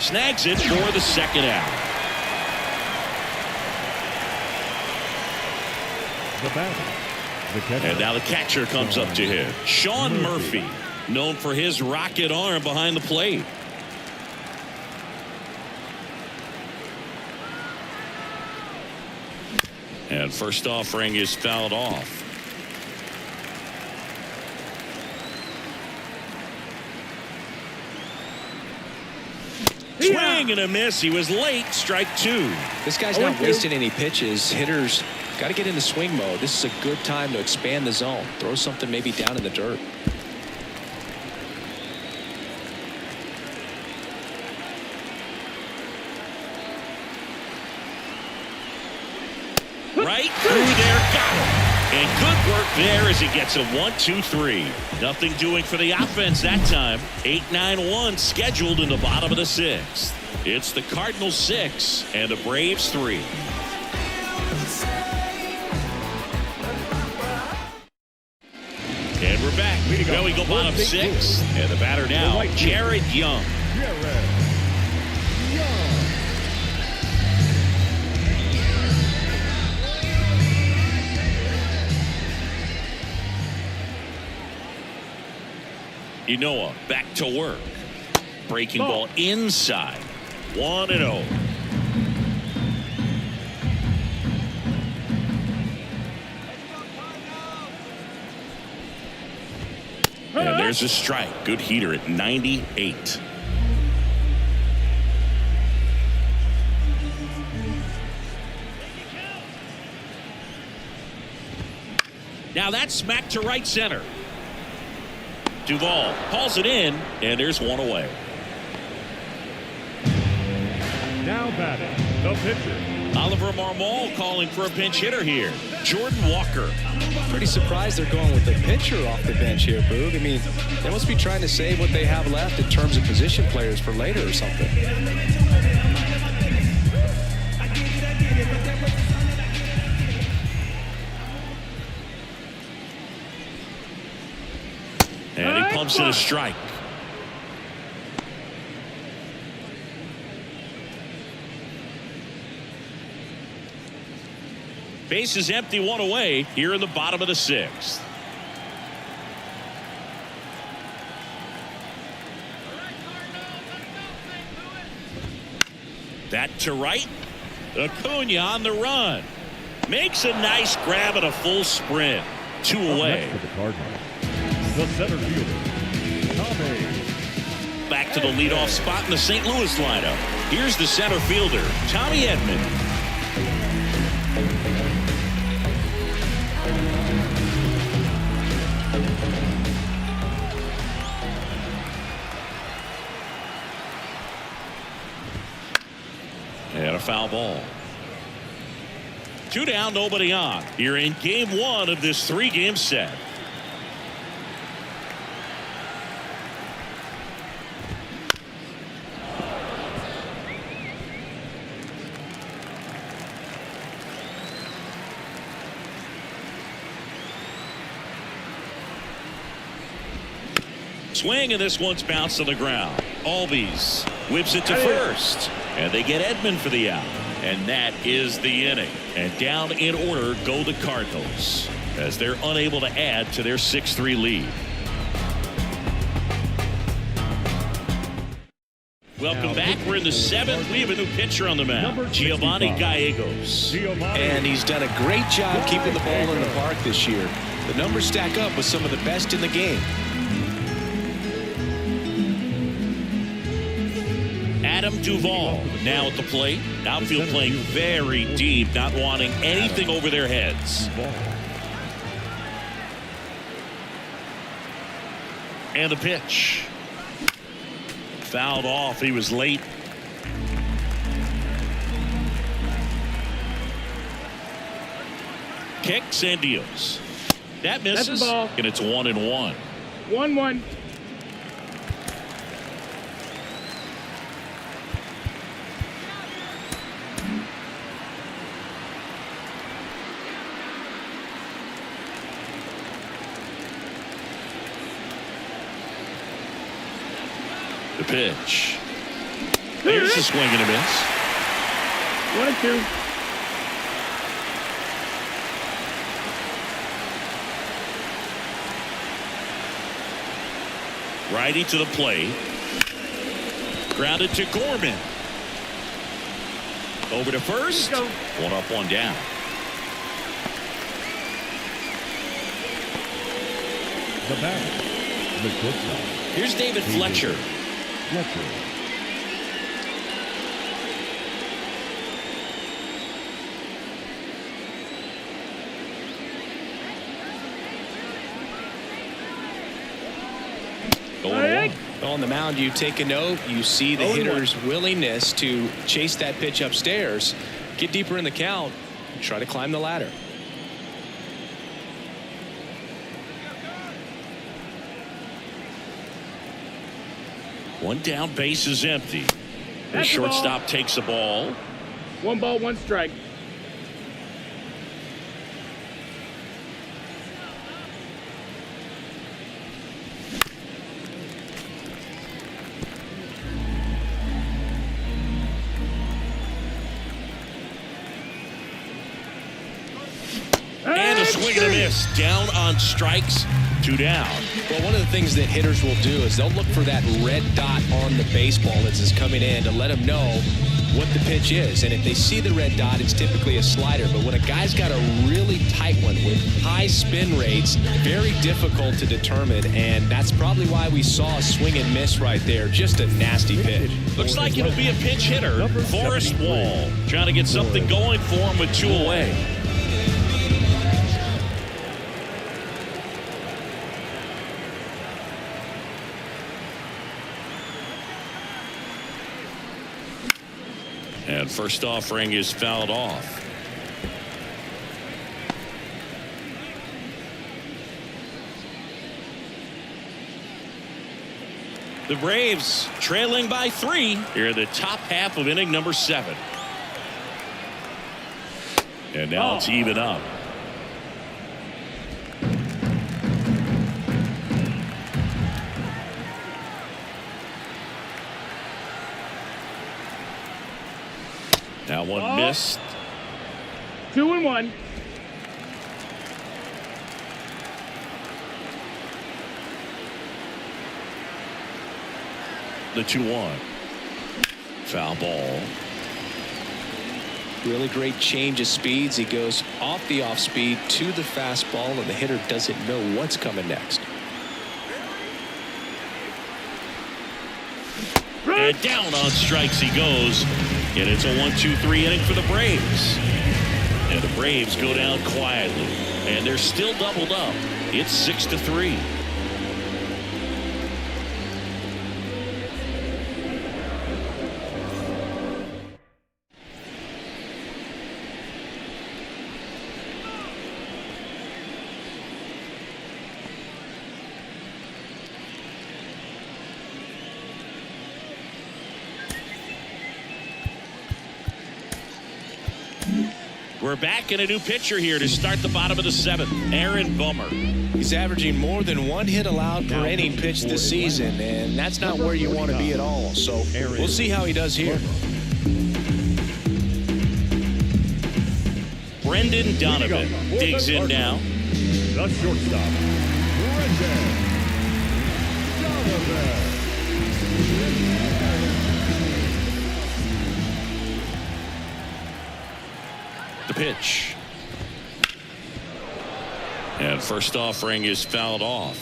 Snags it for the 2nd out. The batter. The catcher. And now the catcher comes up to hit. Sean Murphy, known for his rocket arm behind the plate. And first offering is fouled off. Swing and a miss. He was late. Strike 2. This guy's not wasting any pitches. Hitters got to get into swing mode. This is a good time to expand the zone. Throw something maybe down in the dirt. Right through there. Got him. And good work there as he gets a 1-2-3. Nothing doing for the offense that time. 8-9-1 scheduled in the bottom of the 6th. It's the Cardinals 6 and the Braves 3. And we're back. Well, we go bottom 6. And the batter now, Jared Young. Inoa back to work. Breaking ball inside. 1-0. And there's a strike. Good heater at 98. Now that's smacked to right center. Duvall hauls it in, and there's one away. Now batting, the pitcher. Oliver Marmol calling for a pinch hitter here. Jordan Walker. Pretty surprised they're going with the pitcher off the bench here, Boog. I mean, they must be trying to save what they have left in terms of position players for later or something. And he pumps in a strike. Base is empty, one away here in the bottom of the 6th. That to right. Acuna on the run. Makes a nice grab at a full sprint. 2 away. For the Cardinals, the center fielder, Tommy. Back to the leadoff spot in the St. Louis lineup. Here's the center fielder, Tommy Edman. And a foul ball. 2 down, nobody on. Here in game 1 of this 3-game set. Swing, and this one's bounced on the ground. Albies whips it to first, and they get Edman for the out. And that is the inning. And down in order go the Cardinals, as they're unable to add to their 6-3 lead. Welcome back. We're in the 7th. We have a new pitcher on the mound, Giovanni Gallegos. And he's done a great job keeping the ball in the park this year. The numbers stack up with some of the best in the game. Adam Duvall now at the plate. Outfield playing very deep, not wanting anything over their heads. And the pitch. Fouled off. He was late. Kicks and deals. That misses. And it's 1-1. 1-1. The pitch. Here's a swing and a miss. 1-2. Righty to the plate. Grounded to Gorman. Over to first. One up, one down. The batter, the shortstop. Here's David Fletcher. On the mound, you take a note. You see the hitter's willingness to chase that pitch upstairs, get deeper in the count, and try to climb the ladder. One down, base is empty. The shortstop takes the ball. 1 ball, 1 strike. And a swing and a miss. Down on strikes. 2 down. Well, one of the things that hitters will do is they'll look for that red dot on the baseball as it's coming in to let them know what the pitch is. And if they see the red dot, it's typically a slider. But when a guy's got a really tight one with high spin rates, very difficult to determine. And that's probably why we saw a swing and miss right there. Just a nasty pitch. Looks like it'll be a pinch hitter. Forrest Wall trying to get something going for him with 2 away. And first offering is fouled off. The Braves trailing by 3 here in the top half of inning number 7. And now it's even up. Now one missed. 2-1. The 2-1. Foul ball. Really great change of speeds. He goes off the off speed to the fastball, and the hitter doesn't know what's coming next. And down on strikes he goes. And it's a 1-2-3 inning for the Braves. And the Braves go down quietly. And they're still doubled up. It's 6-3. We're back in a new pitcher here to start the bottom of the 7th. Aaron Bummer. He's He's averaging more than 1 hit allowed per inning pitched this season, and that's not where you want to be at all. So we'll see how he does here. Brendan Donovan digs in now. The shortstop, Brendan Donovan. The pitch. And first offering is fouled off.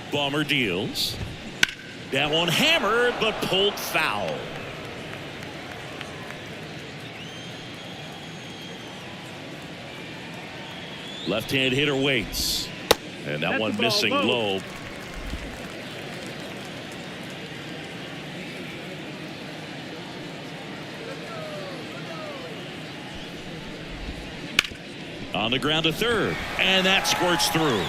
Bomber deals. That one hammered but pulled foul. Left-hand hitter waits. And that one missing low. On the ground to third. And that squirts through.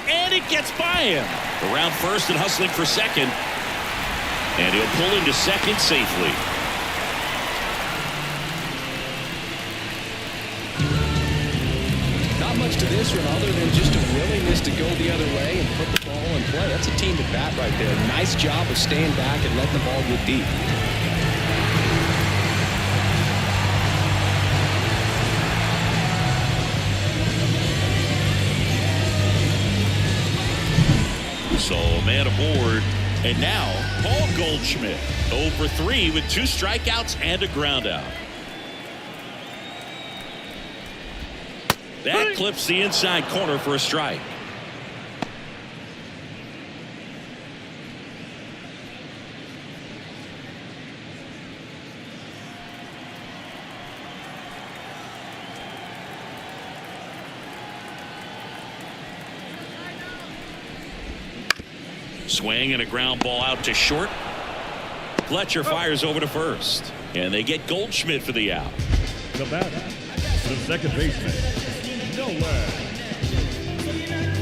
And it gets by him. Around first and hustling for second. And he'll pull into second safely. Not much to this one other than just a willingness to go the other way and put the ball in play. That's a team at bat right there. Nice job of staying back and letting the ball get deep. So a man aboard. And now Paul Goldschmidt 0 for 3 with 2 strikeouts and a ground out. That clips the inside corner for a strike. Swing and a ground ball out to short. Fletcher fires over to first. And they get Goldschmidt for the out. The batter, the second baseman, Nolan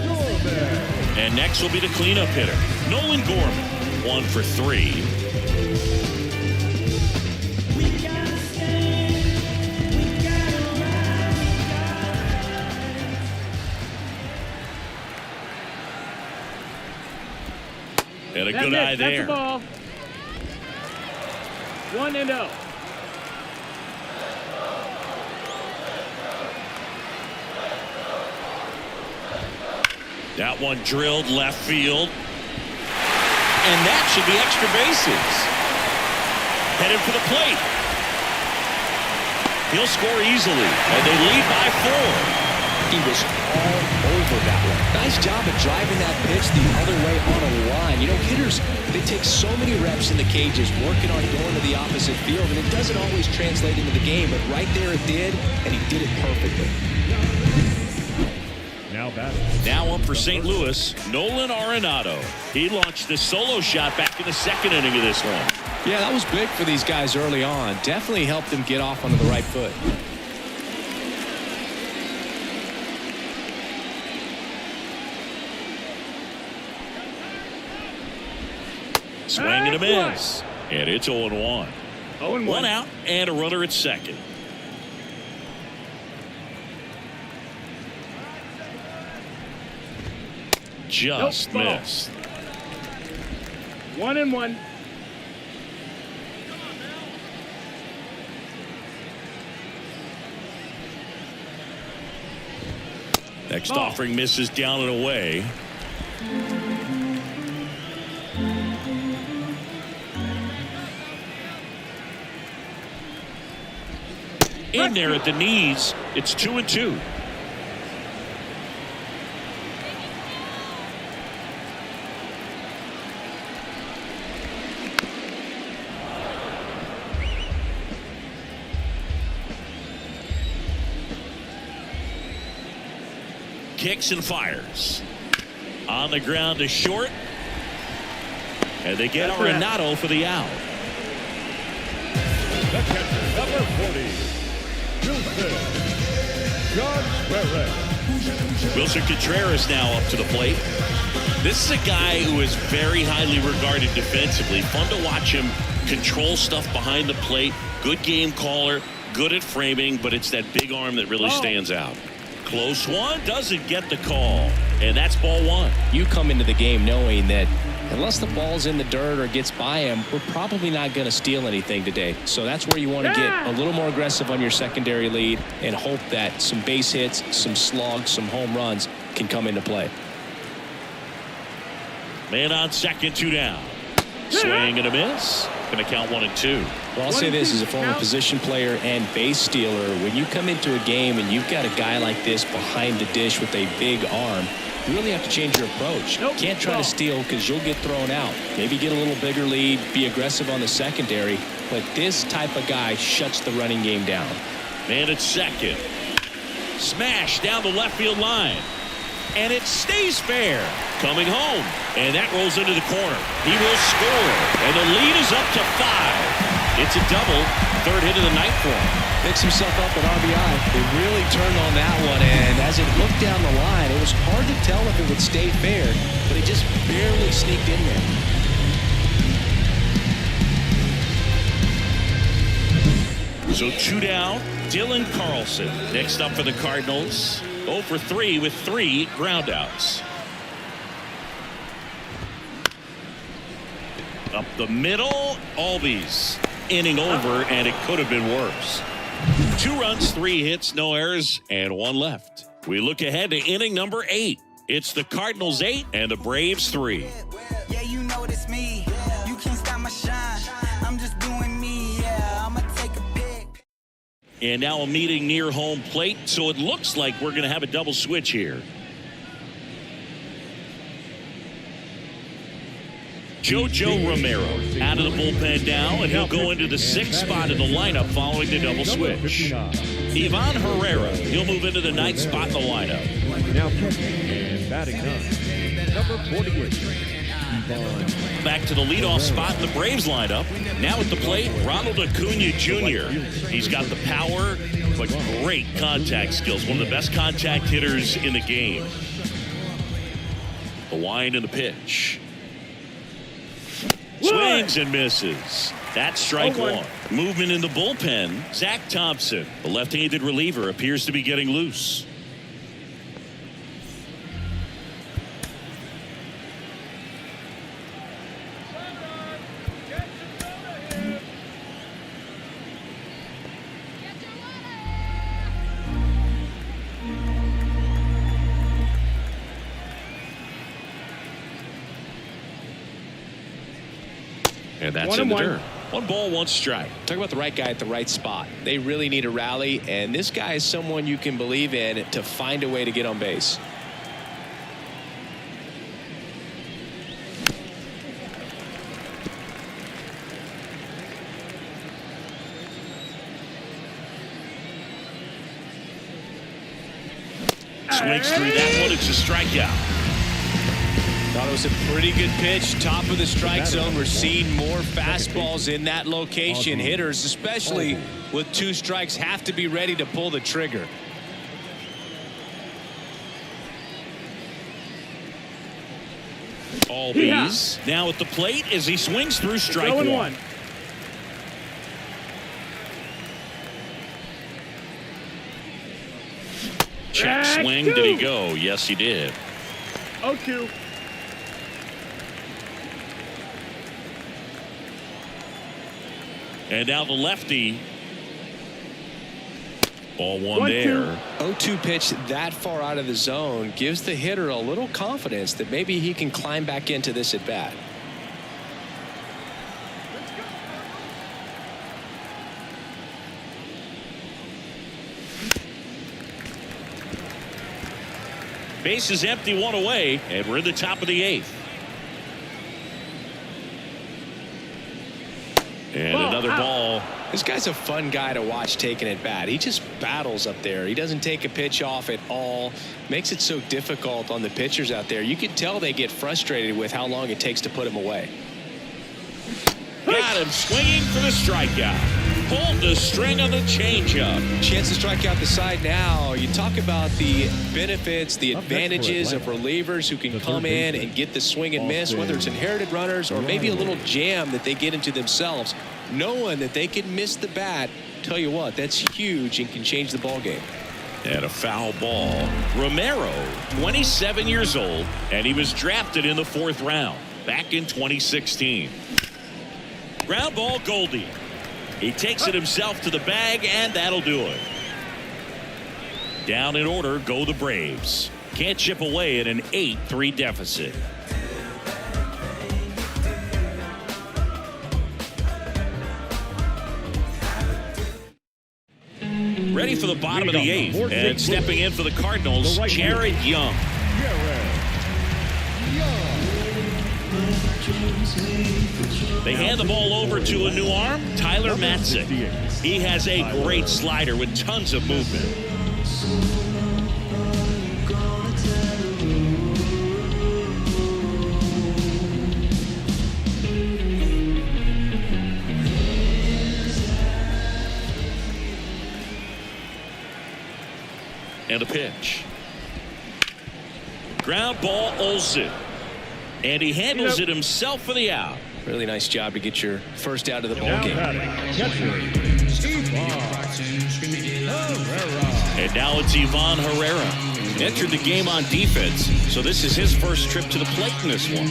Gorman. And next will be the cleanup hitter, Nolan Gorman. 1 for 3. And a good eye there. That's the ball. 1-0. That one drilled left field. And that should be extra bases. Headed for the plate. He'll score easily. And they lead by 4. He was all over that one. Nice job of driving that pitch the other way on a line. You know, hitters, they take so many reps in the cages working on going to the opposite field, and it doesn't always translate into the game, but right there it did, and he did it perfectly. Now batting. Now up for St. Louis, Nolan Arenado. He launched the solo shot back in the second inning of this one. Yeah, that was big for these guys early on. Definitely helped them get off onto the right foot. Swing and a miss. And it's 0-1. 0-1. 1 out and a runner at second. Just missed. 1-1. Next offering misses down and away. In there at the knees. It's 2-2. Kicks and fires. On the ground to short. And they get Arenado for the out. The catcher, number 40, Wilson Contreras now up to the plate. This is a guy who is very highly regarded defensively. Fun to watch him control stuff behind the plate. Good game caller. good at framing, but it's that big arm that really stands out. Close one, doesn't get the call, and that's ball one. You come into the game knowing that unless the ball's in the dirt or gets by him, we're probably not going to steal anything today. So that's where you want to get a little more aggressive on your secondary lead and hope that some base hits, some slugs, some home runs can come into play. Man on second, 2 down. Swing and a miss. Going to count 1 and 2. Well, I'll say this as a former position player and base stealer. When you come into a game and you've got a guy like this behind the dish with a big arm, you really have to change your approach. Can't try to steal because you'll get thrown out. Maybe get a little bigger lead, be aggressive on the secondary. But this type of guy shuts the running game down. Man at second. Smash down the left field line. And it stays fair. Coming home. And that rolls into the corner. He will score. And the lead is up to 5. It's a double. 3rd hit of the night for him. Picks himself up at RBI. They really turned on that one. And as it looked down the line, it was hard to tell if it would stay fair. But it just barely sneaked in there. So 2 down. Dylan Carlson. Next up for the Cardinals. 0 for 3 with 3 groundouts. Up the middle. Albies. Inning over, and it could have been worse. 2 runs, 3 hits, no errors, and 1 left. We look ahead to inning number 8. It's the Cardinals 8 and the Braves 3. Yeah, you know it's me. You can't stop my shine. I'm just doing me. Yeah, I'ma take a pic. And now a meeting near home plate, so it looks like we're going to have a double switch here. JoJo Romero out of the bullpen now, and he'll go into the 6th spot in the lineup following the double switch. Ivan Herrera, he'll move into the 9th spot in the lineup. Now catching and batting 9, number 48, Ivan. Back to the leadoff spot in the Braves lineup. Now at the plate, Ronald Acuna Jr. He's got the power, but great contact skills. One of the best contact hitters in the game. The wind and the pitch. Swings and misses. That's strike 1. Movement in the bullpen. Zach Thompson, the left-handed reliever, appears to be getting loose. And that's in the dirt. 1 ball, 1 strike. Talk about the right guy at the right spot. They really need a rally, and this guy is someone you can believe in to find a way to get on base. Swings through that one. It's a strikeout. Thought it was a pretty good pitch. Top of the strike zone. We're seeing more fastballs in that location. Hitters, especially with 2 strikes, have to be ready to pull the trigger. Albies now at the plate as he swings through strike 1. Check swing. Did he go? Yes, he did. 0-2. And now the lefty. Ball 1 there. 0-2 pitch that far out of the zone gives the hitter a little confidence that maybe he can climb back into this at bat. Base is empty, 1 away, and we're in the top of the 8th. And another ball. This guy's a fun guy to watch taking at bat. He just battles up there. He doesn't take a pitch off at all. Makes it so difficult on the pitchers out there. You can tell they get frustrated with how long it takes to put him away. Got him swinging for the strikeout. Pulled the string on the changeup. Chance to strike out the side now. You talk about the benefits, the advantages of relievers who can come in and get the swing and miss, whether it's inherited runners or maybe a little jam that they get into themselves. knowing that they can miss the bat. Tell you what, that's huge and can change the ball game. And a foul ball. Romero, 27 years old, and he was drafted in the 4th round back in 2016. Ground ball, Goldie. He takes it himself to the bag, and that'll do it. Down in order go the Braves. Can't chip away at an 8-3 deficit. Ready for the bottom of the 8th, and stepping in for the Cardinals, Jared Young. They hand the ball over to a new arm, Tyler Matzik. He has a great slider with tons of movement. And a pitch. Ground ball, Olsen. And he handles it himself for the out. Really nice job to get your first out of the ball game. And now it's Ivan Herrera. Entered the game on defense, so this is his first trip to the plate in this one.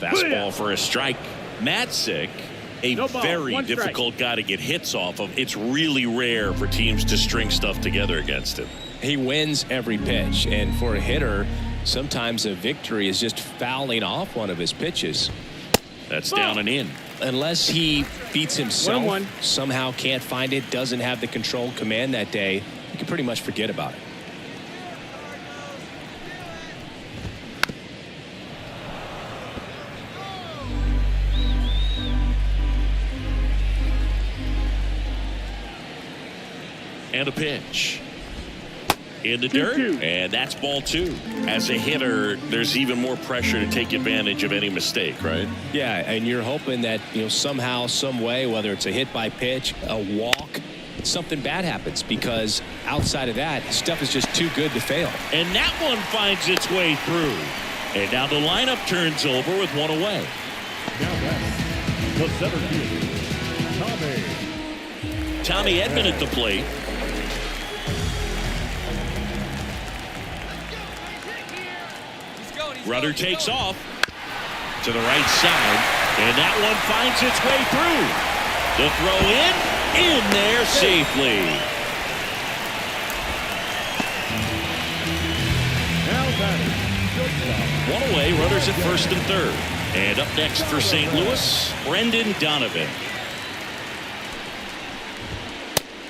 Fastball for a strike. Matzik, a very difficult guy to get hits off of. It's really rare for teams to string stuff together against him. He wins every pitch, and for a hitter, sometimes a victory is just fouling off one of his pitches. That's down and in. Unless he beats himself, somehow can't find it, doesn't have the control command that day, you can pretty much forget about it. And a pitch. In the dirt, and that's ball 2. As a hitter, there's even more pressure to take advantage of any mistake, right? Yeah, and you're hoping that, somehow, some way, whether it's a hit by pitch, a walk, something bad happens, because outside of that, stuff is just too good to fail. And that one finds its way through. And now the lineup turns over with one away. Now batting, the center fielder, Tommy Edman at the plate. Rudder takes off to the right side, and that one finds its way through. The throw in there safely. now batting, shortstop. One away, runners at first and third. And up next for St. Louis, Brendan Donovan.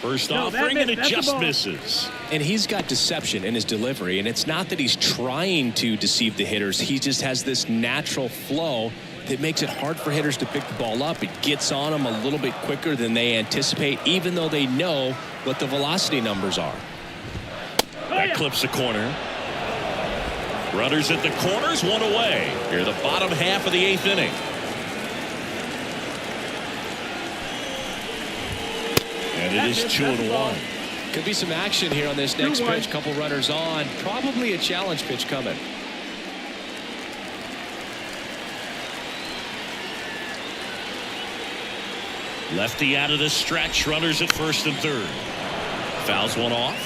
First offering, and it just misses. And he's got deception in his delivery, and it's not that he's trying to deceive the hitters. He just has this natural flow that makes it hard for hitters to pick the ball up. It gets on them a little bit quicker than they anticipate, even though they know what the velocity numbers are. That clips the corner. Runners at the corners, one away. Here, the bottom half of the 8th inning. And it is 2-1. Could be some action here on this next pitch. Couple runners on. Probably a challenge pitch coming. Lefty out of the stretch. Runners at first and third. Fouls one off.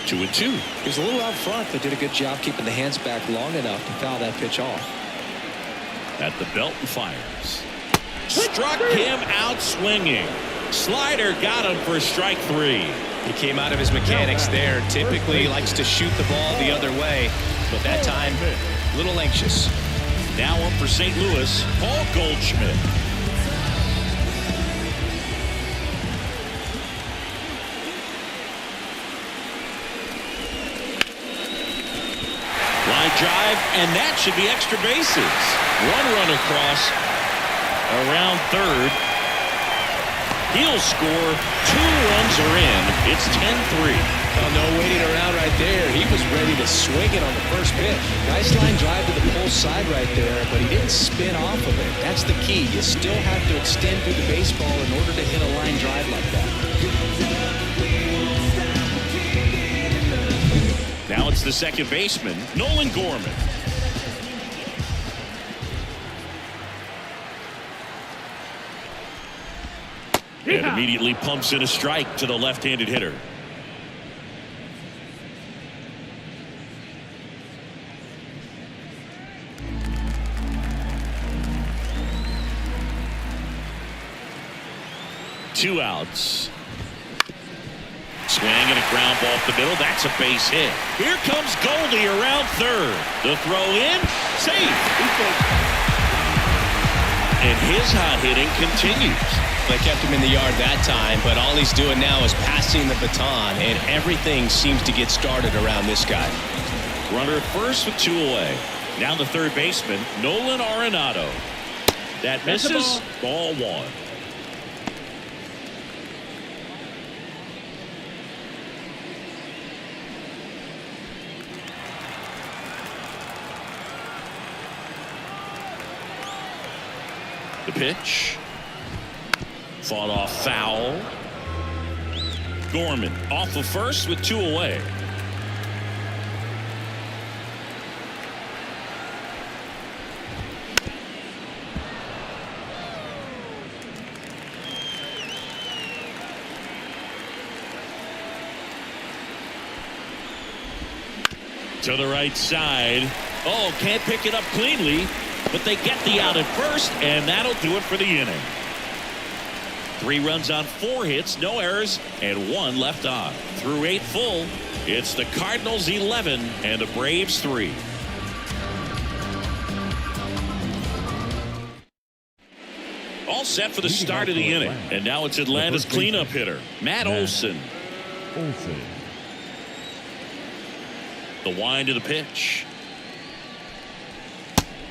2-2. He was a little out front, but did a good job keeping the hands back long enough to foul that pitch off. At the belt and fires. Struck him out swinging. Slider got him for strike 3. He came out of his mechanics there. Typically he likes to shoot the ball the other way, but that time a little anxious. Now up for St. Louis, Paul Goldschmidt. Line drive, and that should be extra bases. One run across around third. He'll score. 2 runs are in. It's 10-3. Oh, no waiting around right there. He was ready to swing it on the first pitch. Nice line drive to the pull side right there, but he didn't spin off of it. That's the key. You still have to extend through the baseball in order to hit a line drive like that. Now it's It's the second baseman, Nolan Gorman. And immediately pumps in a strike to the left-handed hitter. Two outs. Swing and a ground ball up the middle. That's a base hit. Here comes Goldie around third. The throw in. Safe. And his hot hitting continues. They kept him in the yard that time, but all he's doing now is passing the baton, and everything seems to get started around this guy. Runner at first with two away. Now the third baseman, Nolan Arenado. That misses. Ball one. The pitch. Fought off foul. Gorman off of first with two away. To the right side. Oh, can't pick it up cleanly, but they get the out at first, and that'll do it for the inning. 3 runs on 4 hits, no errors, and 1 left on. Through 8 full, it's the Cardinals 11 and the Braves 3. All set for the start of the inning, and now it's Atlanta's cleanup hitter, Matt Olson. The wind of the pitch.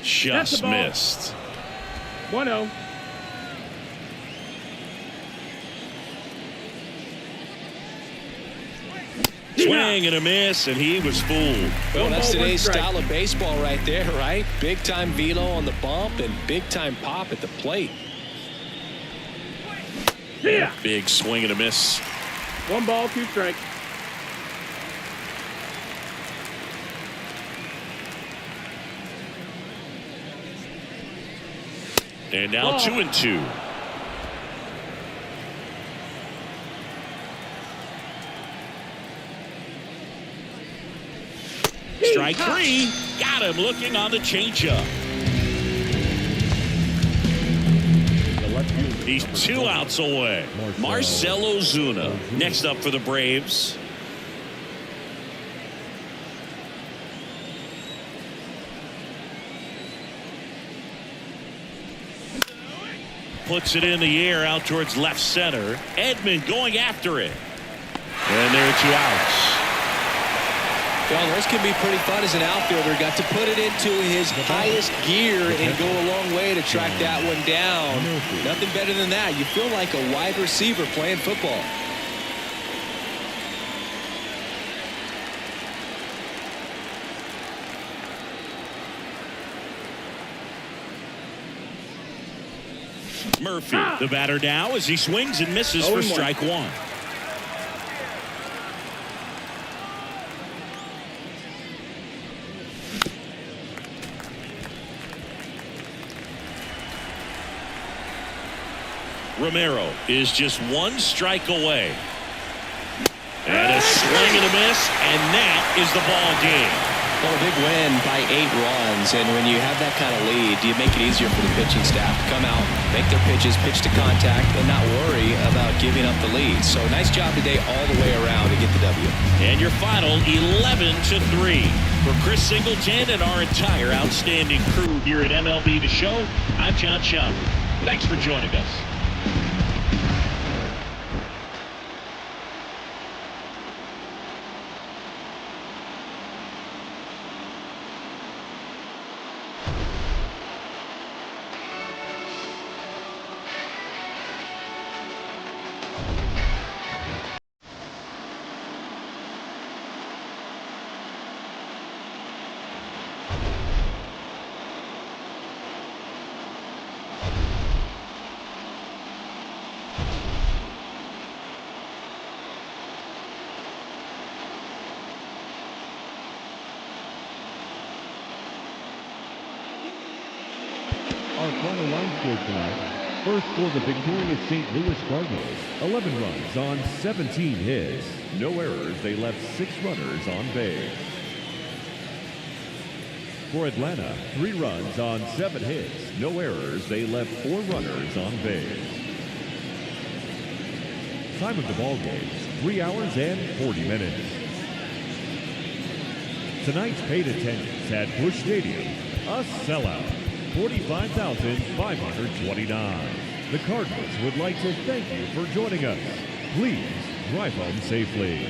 Just missed. 1-0. Swing and a miss, and he was fooled. Well, that's today's style of baseball right there, right? Big time velo on the bump and big time pop at the plate. Yeah. Big swing and a miss. 1 ball, 2 strikes. And now 2-2. Strike 3. Got him looking on the changeup. He's 2 outs away. Marcell Ozuna next up for the Braves. Puts it in the air out towards left center. Edman going after it. And there are 2 outs. Well, this can be pretty fun as an outfielder. Got to put it into his highest gear and go a long way to track that one down. Nothing better than that. You feel like a wide receiver playing football. Murphy, the batter now, as he swings and misses for strike 1. Romero is just 1 strike away. And a swing and a miss, and that is the ball game. Well, a big win by 8 runs, and when you have that kind of lead, you make it easier for the pitching staff to come out, make their pitches, pitch to contact, and not worry about giving up the lead. So nice job today all the way around to get the W. And your final 11-3. For Chris Singleton and our entire outstanding crew here at MLB The Show, I'm John Schaub. Thanks for joining us. Our final line score tonight. First for the victorious St. Louis Cardinals, 11 runs on 17 hits. No errors, they left 6 runners on base. For Atlanta, 3 runs on 7 hits. No errors, they left 4 runners on base. Time of the ball game, 3 hours and 40 minutes. Tonight's paid attendance at Busch Stadium, a sellout, 45,529. The Cardinals would like to thank you for joining us. Please drive home safely.